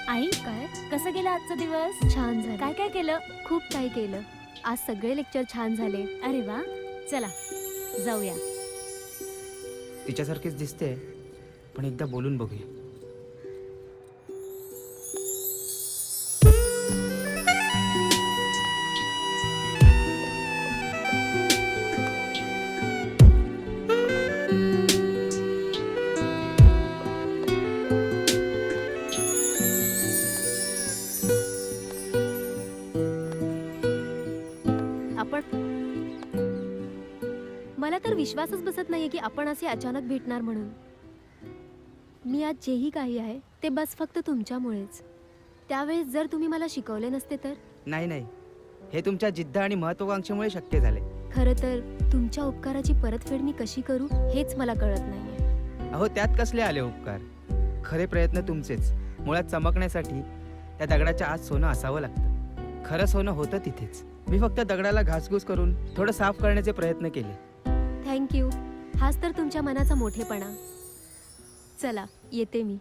आई, काय? कसं गेलं आजचा दिवस? छान झालं. काय काय केलं? खूप काही केलं. आज सगळे लेक्चर छान झाले. अरे वा. चला जाऊया. तिच्यासारखीच दिसते, पण एकदा बोलून बघूया. मला तर विश्वासच बसत नाहीये की आपण असे अचानक भेटणार म्हणून. मी आज जेही काही आहे ते बस फक्त तुमच्यामुळेच. त्यावेळेस जर तुम्ही मला शिकवले नसते तर? नाही नाही, हे तुमच्या जिद्द आणि महत्वाकांक्षेमुळे शक्य झाले. खरं तर तुमच्या उपकाराची परतफेड मी कशी करू हेच मला कळत नाहीये. अहो, त्यात कसले आले उपकार? खरे प्रयत्न तुमचेच. मुळात चमकण्यासाठी त्या दगडाच्या आत सोनं असावं लागतं. खरं सोनं होतं तिथेच. मी फक्त दगडाला घासघूस करून थोडं साफ करण्याचे प्रयत्न केले. थँक्यू. हाच तर तुमच्या मनाचा मोठेपणा. चला येते मी.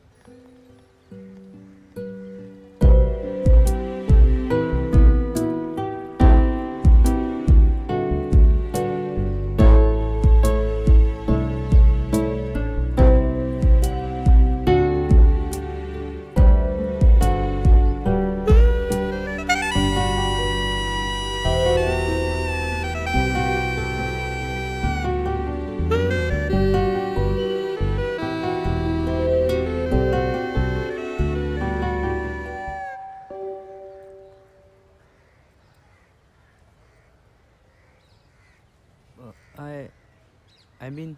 आय मीन,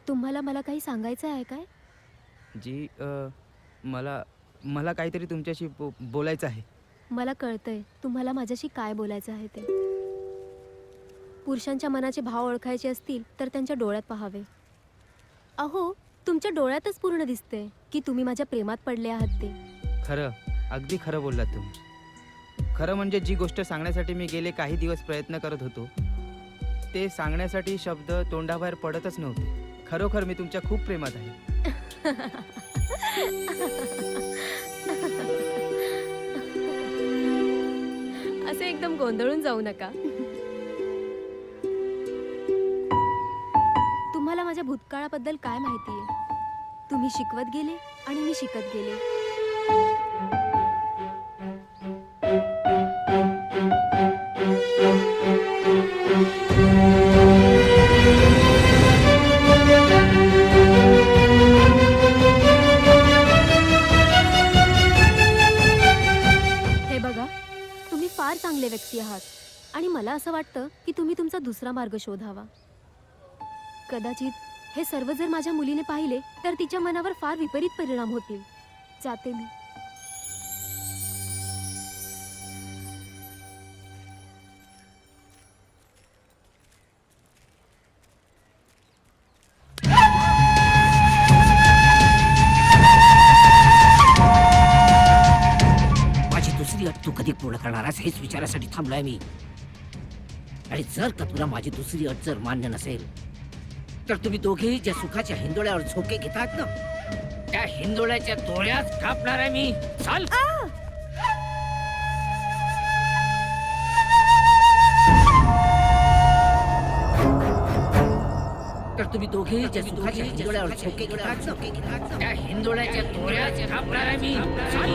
तुम्हाला मला काही सांगायचं आहे काय? जी मला काहीतरी तुमच्याशी बोलायचं आहे. मला कळतंय तुम्हाला माझ्याशी काय बोलायचं आहे ते. पुरुषांच्या मनाचे भाव ओळखायचे असतील तर त्यांच्या डोळ्यात पाहावे. अहो, तुमच्या डोळ्यातच पूर्ण दिसते की तुम्ही माझ्या प्रेमात पडले आहात ते. खरं, अगदी खरं बोललात तुम्ही. खरं म्हणजे जी गोष्ट सांगण्यासाठी मी गेले काही दिवस प्रयत्न करत होतो, ते सांगण्यासाठी शब्द तोंडाबाहेर पडतच नव्हते. खरोखर मी तुमच्या खूप प्रेमात आहे. असे एकदम गोंधळून जाऊ नका. तुम्हाला माझ्या भूतकाळाबद्दल काय माहितीये? तुम्ही शिकवत गेले आणि मी शिकत गेले. हे बघा, तुम्ही फार चांगले व्यक्ती आहात आणि मला असं वाटतं की तुम्ही तुमचा दुसरा मार्ग शोधावा. कदाचित हे सर्व जर माझ्या मुलीने पाहिले तर तिच्या मनावर फार विपरीत परिणाम होतील. जाते मी. माझी दुसरी अट तू कधी पूर्ण करणार आहेस हेच विचारासाठी थांबलोय मी. आणि जर का तुला माझी दुसरी अट जर मान्य नसेल तर तुम्ही दोघेही ज्या सुखाच्या हिंदोळ्यावर झोके घेतात ना त्या हिंदोळ्याच्या डोळ्यात कापणार आहे मी. चाल. तर तुम्ही दोघेही ज्या सुखाच्या हिंदोळ्यावर झोके घेतात ना त्या हिंदोळ्याच्या डोळ्यात कापणार आहे मी. चाल.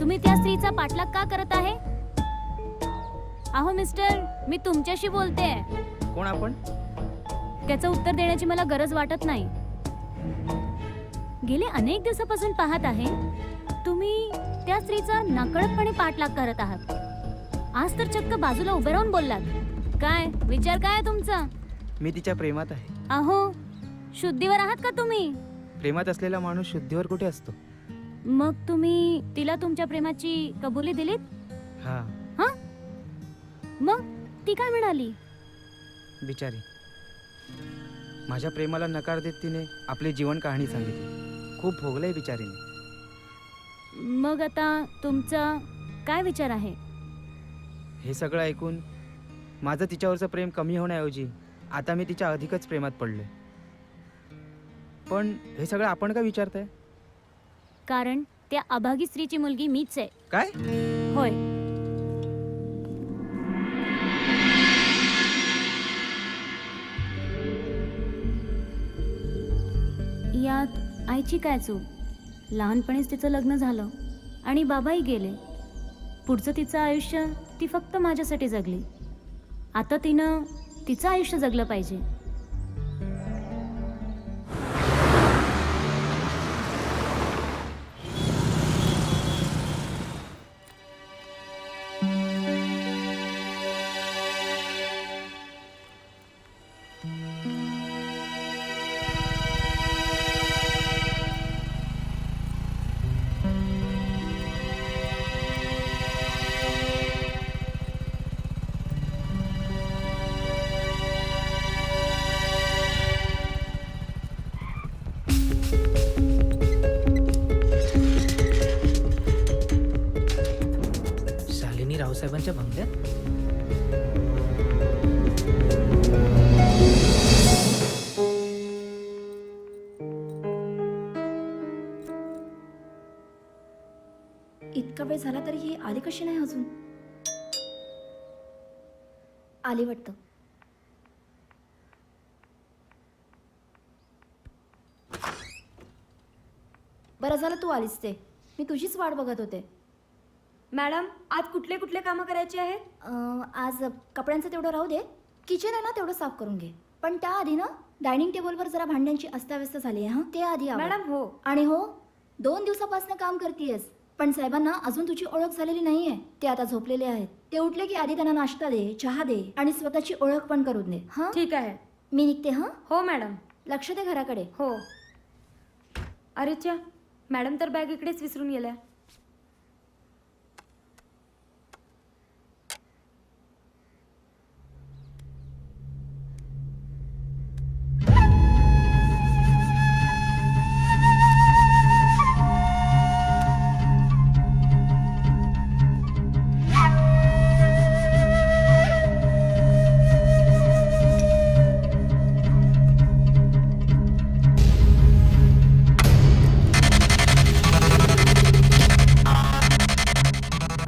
तुम्ही त्या स्त्रीचा पाठलाग का करत आहे? अहो मिस्टर, मी तुमच्याशी बोलते. कोण आपण? त्याचं उत्तर देण्याची मला गरज वाटत नाही. गेले अनेक दिवसापासून पाहत आहे तुम्ही त्या स्त्रीचा नकळतपणे पाठलाग करत आहात. आज तर चक्क बाजूला उभे राहून बोललात. काय विचार काय आहे तुमचा? मी तिच्या प्रेमात आहे. अहो, शुद्धीवर आहात का तुम्ही? प्रेमात असलेला माणूस शुद्धीवर कुठे असतो? मग तुम्ही तिला तुमच्या प्रेमाची कबुली दिलीत? हा, हा? मग ती काय म्हणाली? बिचारी. माझ्या प्रेमाला नकार देत तिने आपली जीवन कहाणी सांगितली. खूप भोगलंय बिचारीने. मग आता तुमचा काय विचार आहे? हे सगळं ऐकून माझं तिच्यावरचं प्रेम कमी होण्याऐवजी आता मी तिच्या अधिकच प्रेमात पडलोय. पण हे सगळं आपण का विचारताय? कारण त्या अभागी स्त्रीची मुलगी मीच आहे. काय? होय. यात आईची काय चूक? लहानपणीच तिचं लग्न झालं आणि बाबाही गेले. पुढचं तिचं आयुष्य ती फक्त माझ्यासाठी जगली. आता तिनं तिचं आयुष्य जगलं पाहिजे. शालिनी रावसाहेबांच्या बंगल्यात? इतका वेळ झाला तरी ही आली कशी नाही अजून? आली वाटतं. बरं झालं तू आलीस ते. मी तुझीच वाट बघत होते. मॅडम, आज कुठले कुठले कामं करायची आहेत? आज कपड्यांचं तेवढं राहू दे. किचन आहे ना तेवढं साफ करून घे. पण त्याआधी ना डायनिंग टेबलवर जरा भांड्यांची अस्ताव्यस्त झाली आहे. हा, ते आधी मॅडम. हो. आणि हो, 2 दिवसापासून काम करतेयस पण साहेबांना अजून तुझी ओळख झालेली नाहीये. ते आता झोपलेले आहेत. ते उठले की आधी त्यांना नाश्ता दे, चहा दे आणि स्वतःची ओळख पण करून दे. हा, ठीक आहे. मी निघते. हा. हो मॅडम. लक्ष दे घराकडे. हो. अरे च्या, मॅडम तर बॅग इकडेच विसरून गेल्या.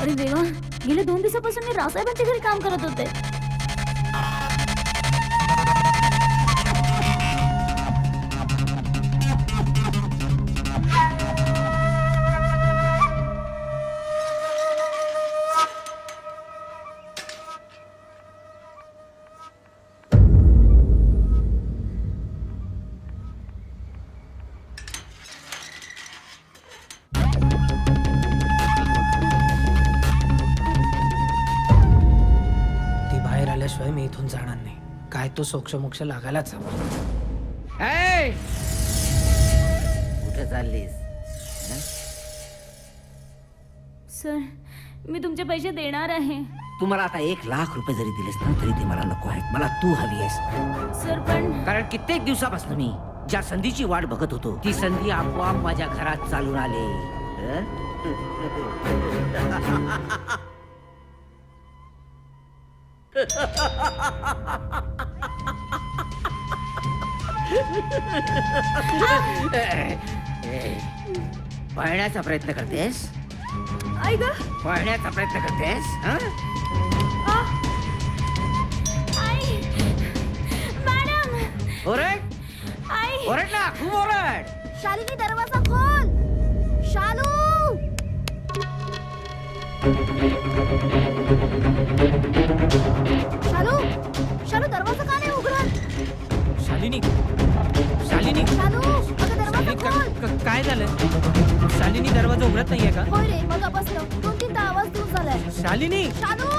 अरे देवा, गेले 2 दिवसापासून मी रावसाहेबांच्या घरी काम करत होते. शिवाय मी इथून जाणार नाही. काय तो सोक्ष लागायलाच हवा. कुठे चाललीस? सर, मी तुमचे पैसे देणार आहे. तुम्हाला आता 1,00,000 रुपये जरी दिलेस ना तरी ते मला नको आहेत. मला तू हवी आहेस. सर पण कारण कित्येक दिवसापासून मी ज्या संधीची वाट बघत होतो ती संधी आपोआप माझ्या घरात चालून आली. पळण्याचा प्रयत्न करतेस? आई ग पळण्याचा प्रयत्न करतेस? हं? आई मॅडम ओरड आई ओरड ना, खूप ओरड. शालिनी दरवाजा खोल. शालू शालू शालू दरवाजा का नाही उघडत? शालिनी शालिनी शालू अगं दरवाजा खोल. काय झालं? शालिनी दरवाजा उघडत नाहीये का? होय रे मग बसलो 2-3 आवाज दूर झालाय. शालिनी शालू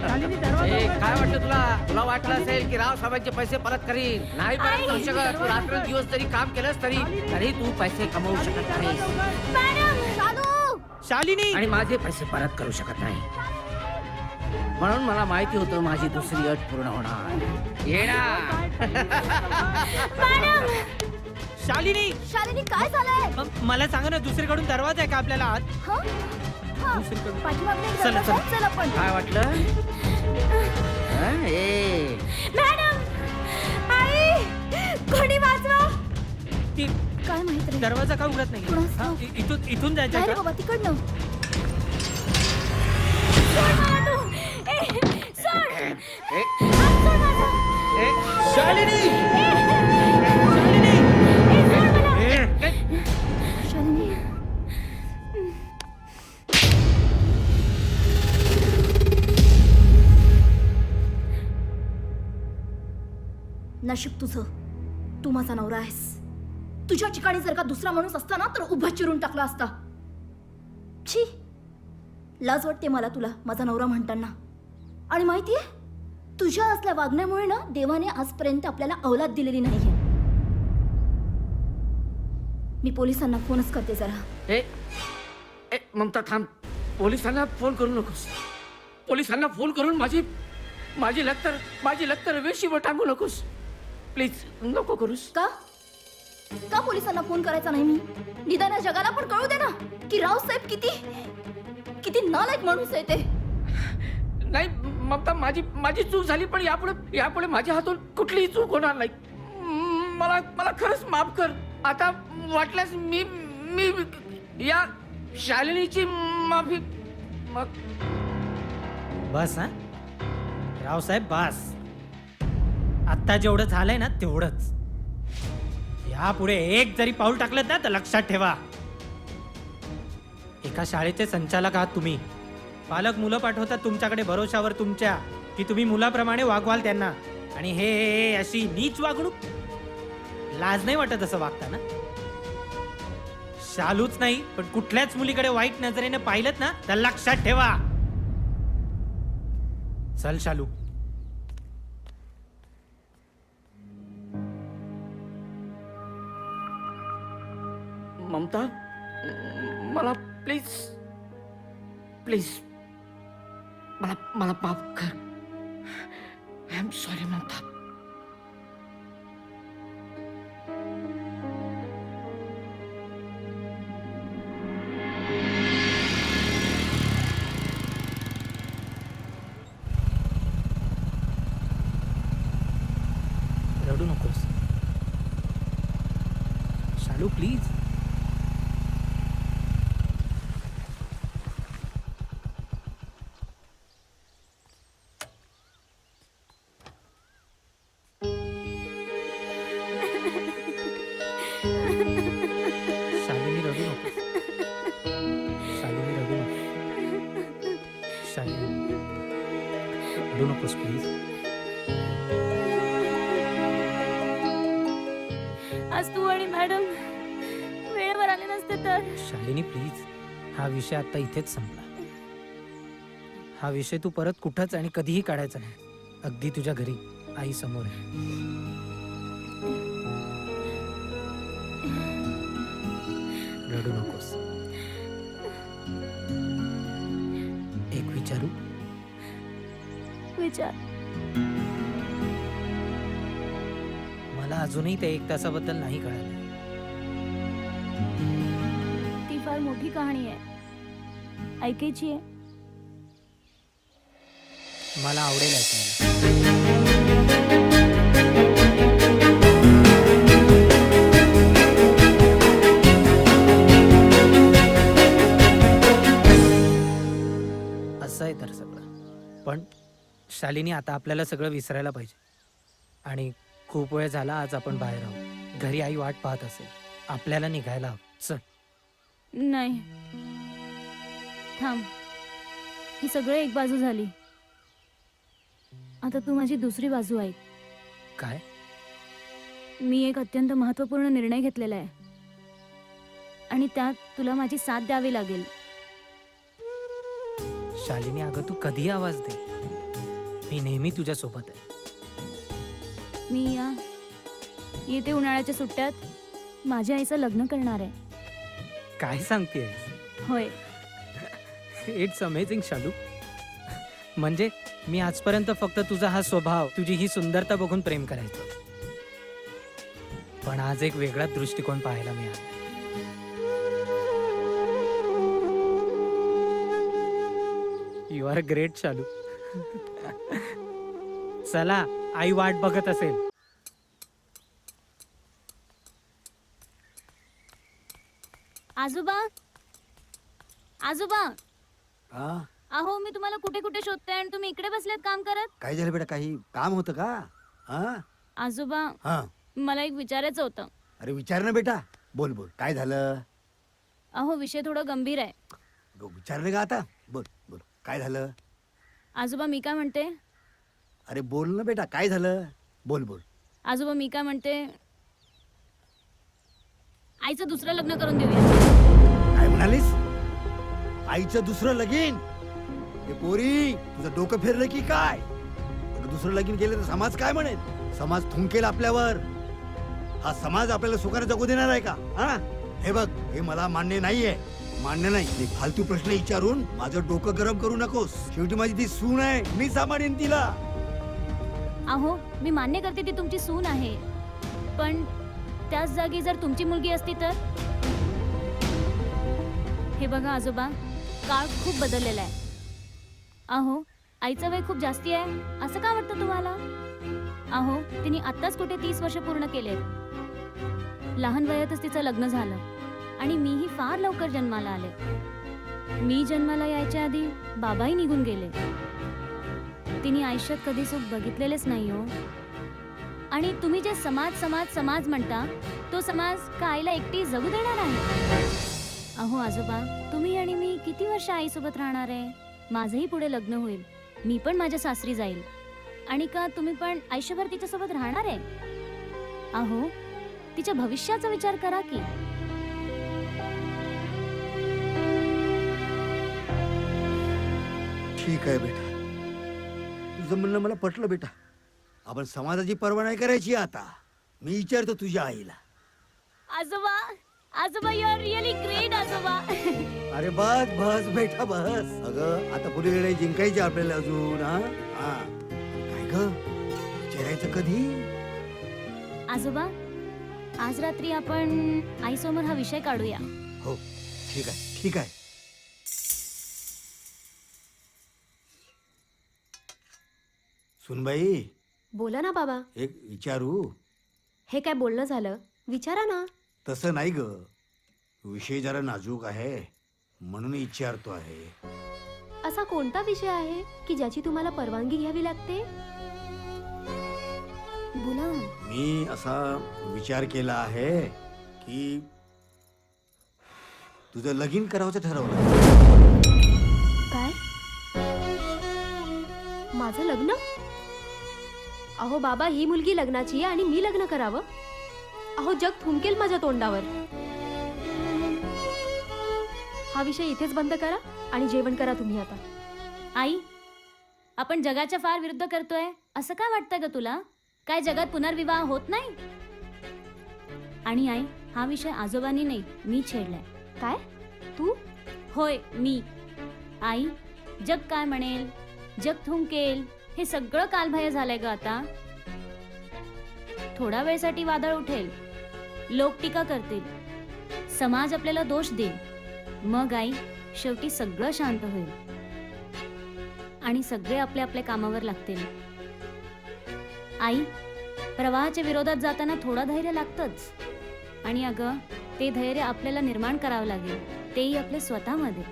शालिनी दरवाजा ए, उघड. काय वाटतं तुला? तुला वाटलं असेल की राव साहेबांचे पैसे परत करीन. नाही परत करू शकत. तू रात्र दिवस जरी काम केलंस तरी तू पैसे कमवू शकत नाहीस मॅडम शालू शालिनी आणि माझे पैसे परत करू शकत नाही. म्हणून मला माहिती होतं माझी दुसरी अट पूर्ण होणार. येणार. मॅडम शालिनी शालिनी काय झालंय? मला सांगा ना, दुसरीकडून दरवाजा आहे का आपल्याला आत? हं? हं. दुसरीकडून. पाठीमागनं एक चला, दरवाजा आहे. चल आपण. काय वाटलं? हं? ए मॅडम आई कोणी वाचवा. ती काय माहित रे? दरवाजा का उघडत नाही? कुणास हा, इथून जायचं नाही रे का? बाबा तिकडनं. सोड मला तू. ए, सोड. ए, हात सोड माझा. ए, शालिनी ए, शालिनी सोड मला. ए, शालिनी नशीब तुझं, तू माझा नवरा आहेस. तुझ्या ठिकाणी जर का दुसरा माणूस असता ना तर उभा चिरून टाकला असता. छी, लाज वाटते मला तुला माझा नवरा म्हणताना. आणि माहितीये, तुझ्या असल्या वागण्यामुळे ना देवाने आजपर्यंत आपल्याला औलाद दिलेली नाहीये. मी पोलिसांना फोनच करते जरा. ए, ए, ममता थांब. पोलिसांना फोन करू नकोस. पोलिसांना फोन करून माझी लक्तर वेशीवर टांगू नकोस. प्लीज नको करूस. का का पोलिसांना फोन करायचा नाही मी? निदान या जगाला पण कळू दे ना की रावसाहेब किती नालायक माणूस आहे ते. नाही ममता, माझी चूक झाली, पण यापुढे माझ्या हातून कुठलीही चूक होणार नाही. मला खरंच माफ कर. आता वाटल्यास मी या शालिनीची माफी बस. हा रावसाहेब बस. आत्ता जेवढं झालंय ना तेवढंच. यापुढे एक जरी पाऊल टाकलं ना तर लक्षात ठेवा, एका शाळेचे संचालक आहात तुम्ही. पालक मुलं पाठवतात तुमच्याकडे भरोशावर तुमच्या की तुम्ही मुलाप्रमाणे वागवाल त्यांना. आणि हे अशी नीच वागणूक, लाज नाही वाटत असं वागताना? शालूच नाही पण कुठल्याच मुलीकडे वाईट नजरेने पाहिलं ना तर लक्षात ठेवा. चल शालू. ममता, मला प्लीज मला माफ कर. I am sorry Mamata. रडू नकोस शालू, प्लीज. शालिनी रडू नको. शालिनी रडू नको. शालिनी रडू नकोस प्लीज. आज तू आणि मॅडम वेळेवर आले नसते तर. शालिनी प्लीज, हा विषय आता इथेच संपला. हा विषय तू परत कुठंच आणि कधीही काढायचा नाही. अगदी तुझ्या घरी आई समोर आहे. रडू नकोस. एक विचारू? विचार. मला अजूनही त्या 1 तासाबद्दल नाही कळालं. ती फार मोठी कहाणी आहे, ऐकायची आहे. मला आवडेल ऐकायला. असं आहे तर सगळं. पण शालिनी, आता आपल्याला सगळं विसरायला पाहिजे. आणि खूप वेळ झाला आज आपण बाहेर आहोत. घरी आई वाट पाहत असेल. आपल्याला निघायला हवं. चल. नाही, थांब. ही सगळं एक बाजू झाली. आता तू माझी दुसरी बाजू ऐक. काय? मी एक अत्यंत महत्त्वपूर्ण निर्णय घेतलेला आहे आणि त्यात तुला माझी साथ द्यावी लागेल. शालिनी, अगं तू कधी आवाज दे. मी नेहमी तुझ्या सोबत आहे. मी येते उन्हाळ्याच्या सुट्ट्यात माझ्या आईचं लग्न करणार आहे. काय सांगतेय? होय. इट्स अमेझिंग शालू. म्हणजे मी आजपर्यंत फक्त तुझा हा स्वभाव, तुझी ही सुंदरता बघून प्रेम करायचो. पण आज एक वेगळाच दृष्टिकोन पाहायला मिळाला. यू आर ग्रेट शालू. चला, आई वाट बघत असेल. आजोबा, आजोबा, हा, अहो मी तुम्हाला कुठे कुठे शोधते आणि तुम्ही इकडे बसलेत काम करत. काय झालं बेटा? काही काम होतं का? हा आजोबा, हा, मला एक विचारायचं होतं. अरे विचार ना बेटा. बोल बोल, काय झालं? अहो विषय थोडा गंभीर आहे. विचारलं का आता? बोल बोल, काय झालं? आजोबा मी काय म्हणते, अरे बोल ना बेटा, काय झालं? बोल बोल. आजोबा मी काय म्हणते, आईचं दुसरं लग्न करून देऊया. काय म्हणालीस? आईचं दुसरं लगीन? हे पोरी, तुझं डोकं फिरलं की काय? अगं, दुसरं लगीन केलं तर समाज काय म्हणेल? समाज थुंकेल आपल्यावर. हा समाज आपल्याला सुखाने जगू देणार आहे का? हा, हे बघ, हे मला मान्य नाहीये. मान्य नाही. हे फालतू प्रश्न विचारून माझं डोकं गरम करू नकोस. शेवटी माझी ती सून आहे, मी सांभाळीन तिला. अहो मी मान्य करते ती तुमची सून आहे, पण त्याच जागी जर तुमची मुलगी असती तर? हे बघा आजोबा, काळ खूप बदललेला आहे. अहो आईचं वय खूप जास्ती आहे असं का वाटतं तुम्हाला? अहो तिने आत्ताच कुठे 30 वर्ष पूर्ण केलेत. लहान वयातच तिचं लग्न झालं आणि मीही फार लवकर जन्माला आले. मी जन्माला यायच्या आधी बाबाही निघून गेले. तिने आयुष्यात कधी सुख बघितलेलेच नाही हो. आणि तुम्ही जे समाज समाज समाज म्हणता, तो समाज का आईला एकटी जगू देणार आहे? अहो आजोबा, तुम्ही आणि मी किती वर्ष आईसोबत राहणार आहे? माझंही पुढे लग्न होईल, मी पण माझ्या सासरी जाईल. आणि का तुम्ही पण आयुष्यभर तिच्यासोबत राहणार आहे? अहो तिच्या भविष्याचा विचार करा की. ठीक आहे बेटा, तुझं म्हणणं मला पटलं बेटा. आपण समाजाची पर्वा नाही करायची आता. मी विचारतो तुझ्या आईला. आजोबा, आजोबा यू आर रिअली ग्रेट आजोबा. अरे बस बस बेटा बस. अगं आता पुढे लढाई जिंकायची आपल्याला अजून. हा हा, काय ग विचारायचं कधी? आजोबा, आज रात्री आपण आईसमोर हा विषय काढूया. हो ठीक आहे, ठीक आहे. सुनबाई, बोला ना बाबा. एक विचारू? हे काय बोलणं झालं? विचारा ना. तसं नाही ग, विषय जरा नाजूक आहे म्हणून विचारतो आहे. असा कोणता विषय आहे की ज्याची तुम्हाला परवानगी घ्यावी लागते? बोला. मी असा विचार केला आहे की तुझं लगीन करावचं ठरवलं. काय? माझं लग्न? अहो बाबा, ही मुलगी लग्नाची आहे आणि मी लग्न करावं? अहो जग थुंकेल माझ्या तोंडावर. हा विषय इथेच बंद करा आणि जेवण करा तुम्ही आता. आई, आपण जगाच्या फार विरुद्ध करतोय असं काय वाटतंय ग तुला? काय जगात पुनर्विवाह होत नाही? आणि आई, हा विषय आजोबांनी नाही, मी छेडलाय. काय? तू? होय मी. आई, जग काय म्हणेल, जग थुंकेल, हे सगळं कालबाह्य झालंय ग आता. थोड्या वेळसाठी वादळ उठेल, लोक टीका करतील, समाज आपल्याला दोष देईल. मग आई, शेवटी सगळं शांत होईल आणि सगळे आपल्या आपल्या कामावर लागतील. आई, प्रवाहाच्या विरोधात जाताना थोडं धैर्य लागतंच. आणि अगं, ते धैर्य आपल्याला निर्माण करावं लागेल, तेही आपले स्वतःमध्ये.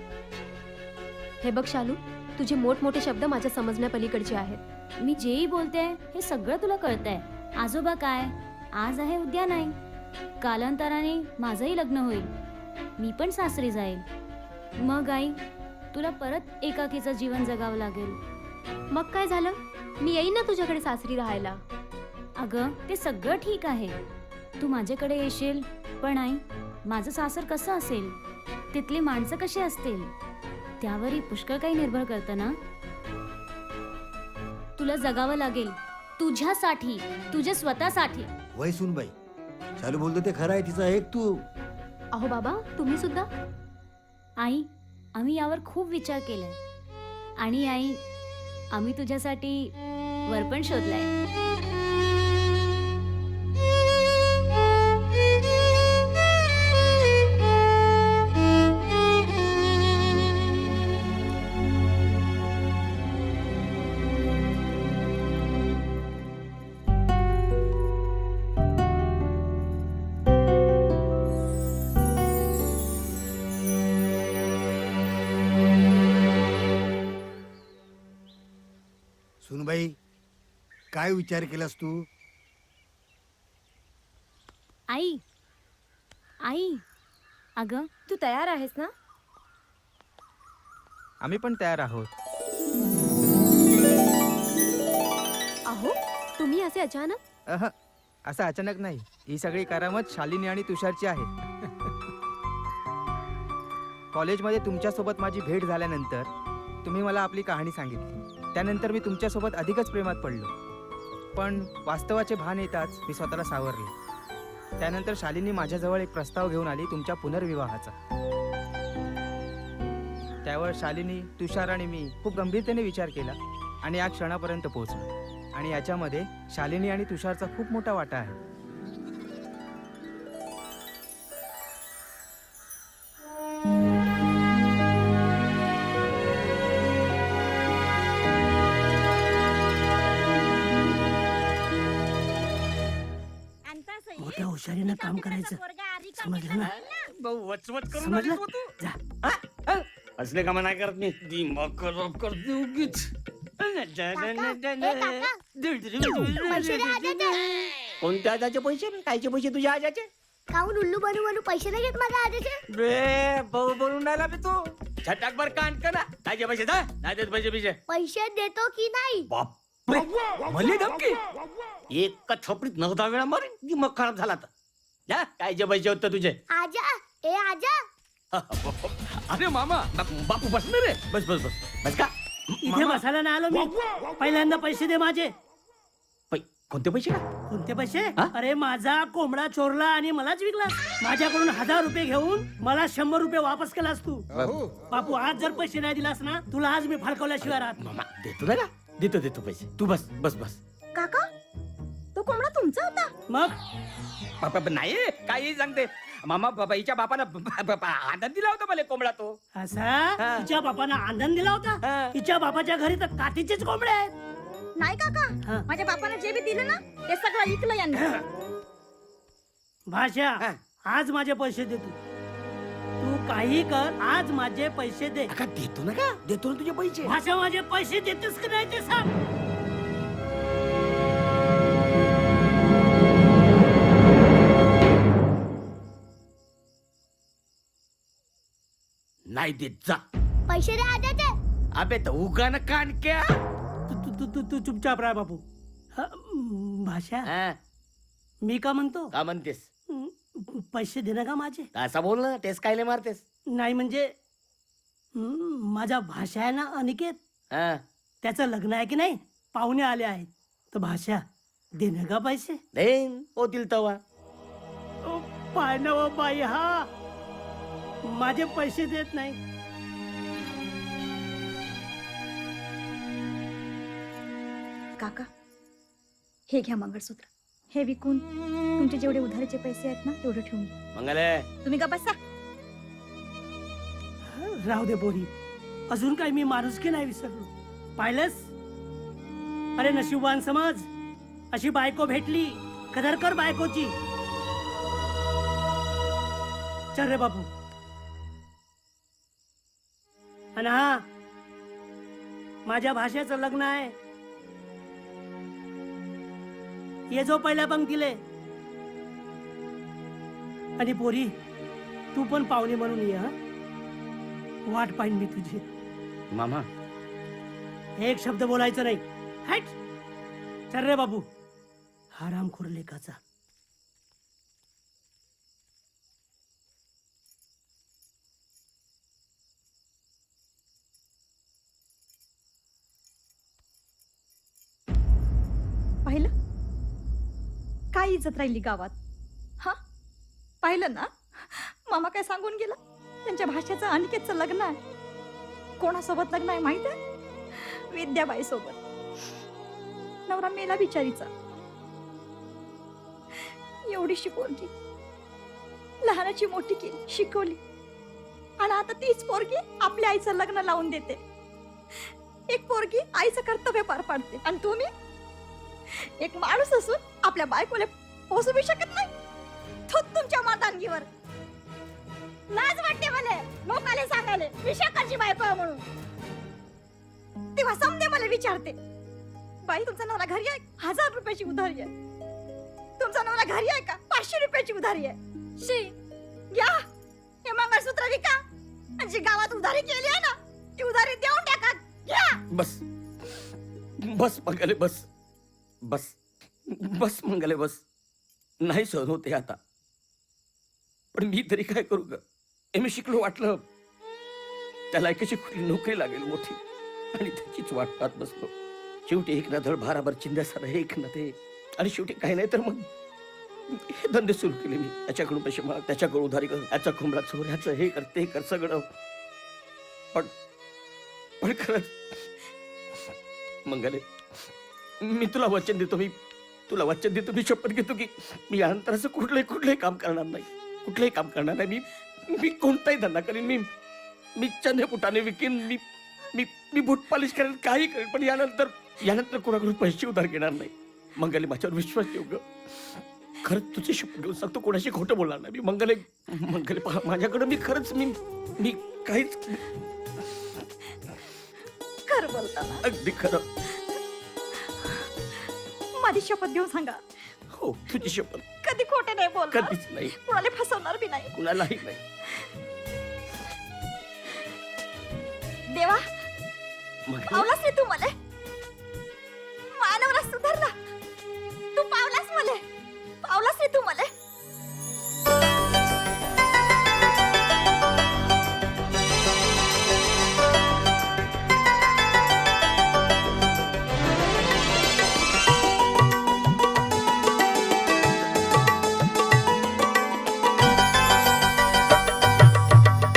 हे बघ शालू, तुझे मोठमोठे शब्द माझ्या समजण्यापलीकडचे आहेत. मी जेही बोलते हे सगळं तुला कळतंय. आजोबा काय, आज आहे उद्या नाही. कालांतराने माझंही लग्न होईल, मी पण सासरी जाईल. मग आई, तुला परत एकाकीचं जीवन जगावं लागेल. मग काय झालं, मी येईन ना तुझ्याकडे सासरी राहायला. अगं, ते सगळं ठीक आहे, तू माझ्याकडे येशील, पण आई, माझं सासर कसं असेल, तिथली माणसं कशी असतील, त्यावरही पुष्कळ काही निर्भर करतं ना. तुला जगावं लागेल, तुझ्यासाठी, तुझ्या स्वतःसाठी. वय सुनबाई, चालू बोलतो ते खरं आहे, तिचं ऐक तू. अहो बाबा, तुम्ही सुद्धा. आई, आम्ही यावर खूप विचार केलाय. आणि आई, आम्ही तुझ्यासाठी वर पण शोधलाय. सुनबाई, काय विचार केलास तू? आई, आई, अगं, तू तयार आहेस ना? आम्ही पण तयार आहोत. अहो, तुम्ही असे अचानक? असं अचानक नाही, ही सगळी करामत शालिनी आणि तुषारची आहे. कॉलेजमध्ये तुमच्यासोबत माझी भेट झाल्यानंतर तुम्ही मला आपली कहाणी सांगितली. त्यानंतर मी तुमच्यासोबत अधिकच प्रेमात पडलो. पण वास्तवाचे भान येताच मी स्वतःला सावरले. त्यानंतर शालिनी माझ्याजवळ एक प्रस्ताव घेऊन आली तुमच्या पुनर्विवाहाचा. त्यावर शालिनी, तुषार आणि मी खूप गंभीरतेने विचार केला आणि या क्षणापर्यंत पोहोचलो. आणि याच्यामध्ये शालिनी आणि तुषारचा खूप मोठा वाटा आहे. मोठ्या हुशारीनं काम करायचं, समजलं ना? भाऊ वचवच करून समजलं? आलीस तू. जा. असले कामं नाही करत मी. दिमाग खराब करते उगीच. कोणत्या आजाचे पैसे? कायचे पैसे तुझ्या आजाचे? खाऊन उल्लू बनू बनू पैसे नाही घेत माझ्या आधीचे. बे भाऊ बोलून राहिला बे तू. छटाकभर कान करा. कायचे पैसे दा? नाही देत पैसे. पैसे देतो की नाही? बाप मले धमकी. एक थोपडीत 9-10 वेळा मारेन. दिमाग खराब झाला तर. जा, कायचे पैसे होते तुझे? आजा, ए आजा. अरे मामा, बापू बस ना रे. बस का? इथे बसायला नाही आलो मी. पहिल्यांदा पैसे दे माझे. कोणते पैसे? कोणते पैसे? हा? अरे, माझा कोंबडा चोरला आणि मलाच विकला. माझ्याकडून 1000 रुपये घेऊन मला 100 रुपये वापस केलास तू. बापू, आज जर पैसे नाही दिलास ना, तुला आज मी फडकवल्याशिवाय राहत नाही. मामा देतो ना. देतो पैसे. तू बस. काका, तो कोंबडा तुमचा होता? मग नाही काही सांगते मामा. बाईच्या बापाला आनंद दिला होता मला कोंबडा तो. असा तिच्या बापानं आनंद दिला होता? तिच्या बापाच्या घरी तर काठीचेच कोंबडे आहेत. नाही काका, हा. माझ्या बापाने जे बी दिलं ना, ते सगळं ऐकलं यांनी. भाषा, आज माझे पैसे दे तू काही कर, आज माझे पैसे दे. देतो ना तुझे पैसे. भाषा, माझे पैसे देतेस की नाही ते सांग. नाही देत जा. पैसे दे आजाचे. अबे तर उगा ना कान क्या. तू चुपचाप राहा बापू. भाषा, मी का म्हणतो, का म्हणतेस? पैसे दे ना का माझे. असं बोल ना. टेस कायले मारतेस? नाही म्हणजे माझा भाषा आहे ना अनिकेत, त्याचं लग्न आहे की नाही, पाहुणे आले आहेत, तर भाषा दे ना का पैसे. देन होतील तवा. पाय ना बाई, हा माझे पैसे देत नाही. काका, हे घ्या मंगळसूत्र. हे विकून तुमचे जेवढे उधारीचे पैसे आहेत ना तेवढे ठेवून घ्या. मंगले तुम्ही का बसा. राहू दे बोरी, अजून काय मी माणुसकी नाही विसरलो. पाहिलंस, अरे नशिबवान समज, अशी बायको भेटली, कदर कर बायकोची. चल रे बापू. आणि हा, माझ्या भाषेचं लग्न आहे. ये जो पहिल्या पंक्तीले. आणि पोरी, तू पण पाहुणे म्हणून ये. हा, वाट पाहिन मी तुझी. मामा एक शब्द बोलायचं नाही. हट. चल रे बाबू, हरामखोर लेकाचा. पाहिलं काय इज्जत राहिली गावात. हा, पाहिलं ना, मामा काय सांगून गेला. त्यांच्या भाषेचं अनिकेतचं लग्न आहे. कोणासोबत लग्न आहे माहित आहे? विद्याबाई सोबत. नवरा मेला बिचारीचा. एवढीशी पोरगी लहानाची मोठी केली, शिकवली, आणि आता तीच पोरगी आपल्या आईचं लग्न लावून देते. एक पोरगी आईचं कर्तव्य पार पाडते, आणि तुम्ही एक माणूस असून आपल्या बायकोला पोसू बी शकत नाही. थोत तुमच्या मातांगीवर. लाज वाटते मला लोकाले सांगायले मी शेखरची बायको आहे म्हणून. तेव्हा समजे मला विचारते, बाई तुमचा नवरा घरी आहे? 1000 रुपयाची उधारी आहे. तुमचा नवरा घरी आहे का? 500 रुपयाची उधारी आहे. शी, घ्या हे मंगळसूत्र विका, आणि जी गावात उधारी केली आहे ना ती उधारी देऊन टाका. घ्या. बस बस मंगले, बस बस बस मंगले, बस. नाही सहन होते आता. पण मी तरी काय करू ग? मी शिकलो, वाटलं त्याला कशी कुठली नोकरी लागेल मोठी, आणि त्याचीच वाट पाहत बसलो. शेवटी एक ना धड भाराभर चिंध्यासारं एक ना ते, आणि शेवटी काही नाही तर मग हे धंदे सुरू केले मी. याच्याकडून पैसे माग, त्याच्याकडून उधारी कर, याचा कोंबडा चोर, ह्याचं हे कर, ते कर, सगळं. पण पण खरंच मंगले, मी तुला वचन देतो, मी शपथ घेतो की मी यानंतर असं कुठलंही काम करणार नाही. कुठलंही काम करणार नाही. मी कोणताही धंदा करीन. मी चंदे पुटाने विकीन, मी बूट पॉलिश करेन, काही करेन, पण यानंतर कोणाकडून पैसे उधार घेणार नाही. मंगले, माझ्यावर विश्वास ठेव ग. खरंच तुझी शपथ घेऊन सांगतो, कोणाशी खोटं बोलणार नाही मी. मंगले पहा, माझ्याकडे मी खरंच मी काहीच. खरं बोलताना अगदी खरं. माझी शपथ घेऊन सांगा. हो, तुझी शपथ. कधी खोटे नाही बोलणार, कधीच नाही, कुणाला फसवणार बी नाही. कुणालाही नाही. देवा, मंगले, पावलास रे तू मला. मानवरा सुधारला. तू पावलास मला. पावलास रे तू मला.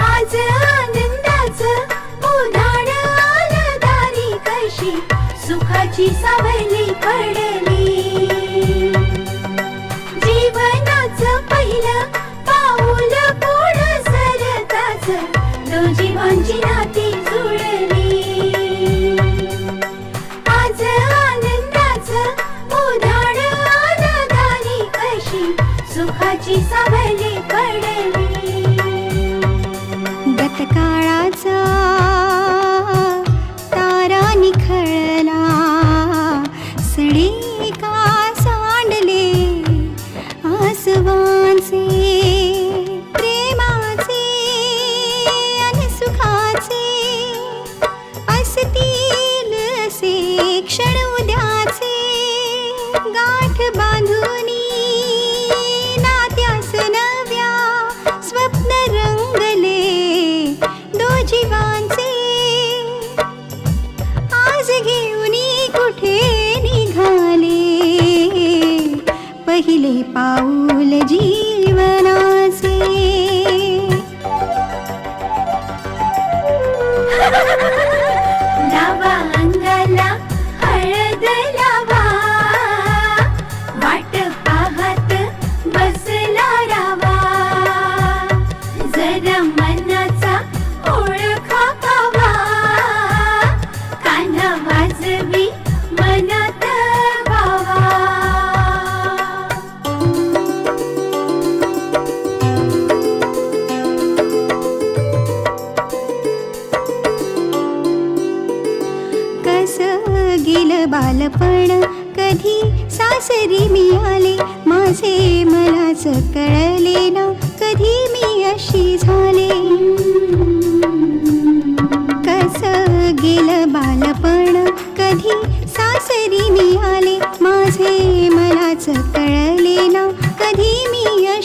आज आनंदाचं उधाण आलं दारी, कशी सुखाची सावली पडली. जीवनाचं पहिलं पाऊल पुढं सरताच दोजीवांची नाती जुळली. आज आनंदाचं उधाण आलं दारी, कशी सुखाची सावली पडली. गतकाळाचा तारा निखळला, सडे का सांडले आसवांचे, प्रेमाचे आणि सुखाचे असतील असे क्षण उद्याचे. गाठ बांधुनी नात्यास नव्या स्वप्न रंगले दोजीवांचे. आज घेऊनी कुठे निघाले पहिले पाऊल जीवनाचे. लावा अंगाला हळद लावा, वाट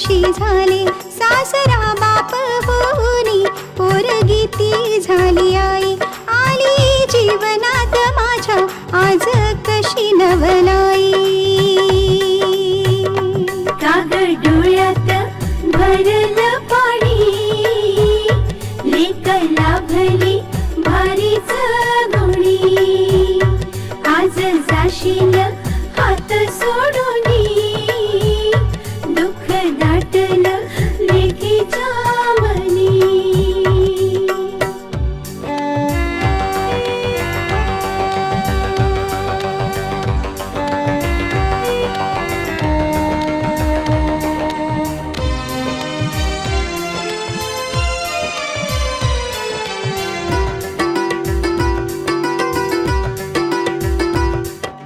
कशी झाली सासरा बाप होनी पोरगी ती झाली आई आली जीवनात माझ्या आज कशी नवलाई कागद डोळ्यात भरलं पाणी लेक लाभली भारीच गुणी आज जाशील हात सोडूनी दुःख दाटलं लेकीच्या मनी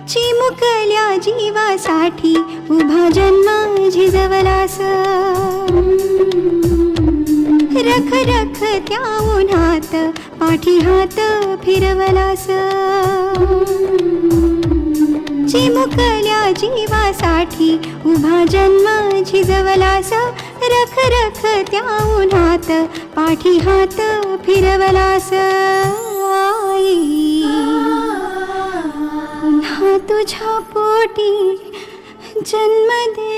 चिमुकल्या जीवासाठी उभा जन्म झिजवलास रख रख त्या उन्हात पाठी हात फिरवलास चिमुकल्या जीवासाठी उभा जन्म झिजवलास रख रख त्या उन्हात पाठी हात फिरवलास आई पुन्हा तुझ्या पोटी जन्म दे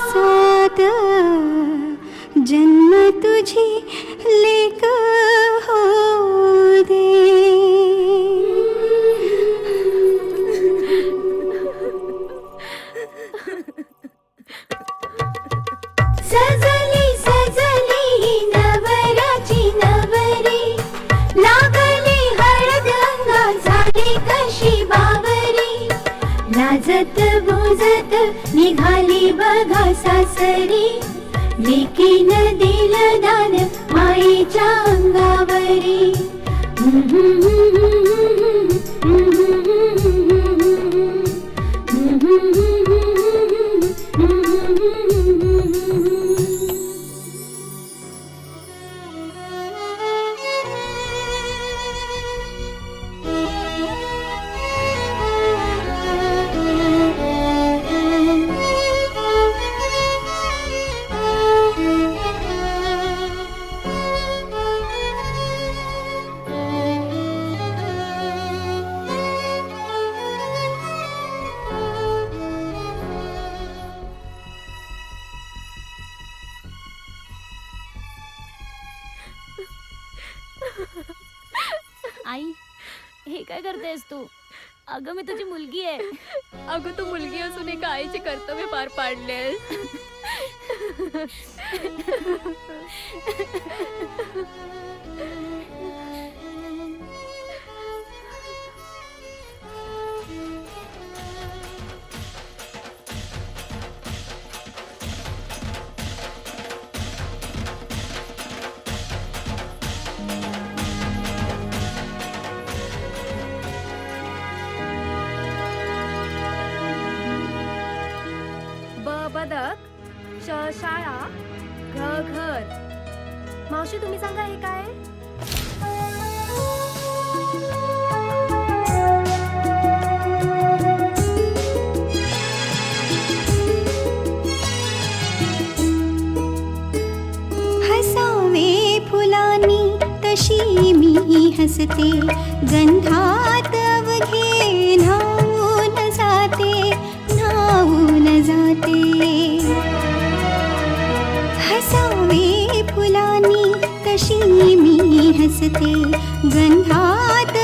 सात जन्म तुझी लेक हो दे सजली सजली नवराची नवरी लागली हळद अंगा झाली कशी बावरी लाजत बुजत निघाली बघा सासरी लेकीनं दिलं दान माईच्या अंगावरी आई हे काय करतेस तू अगं मी तुझी मुलगी आहे अगं तू मुलगी असून एका आईचे कर्तव्य पार पाडले बदक शाळा घर मावशी तुम्ही सांगा हे काय हसावे फुलांनी तशी मी हसते गंधात अवघे न्हावून जाते हसावे फुलांनी तशी मी हसते गंधात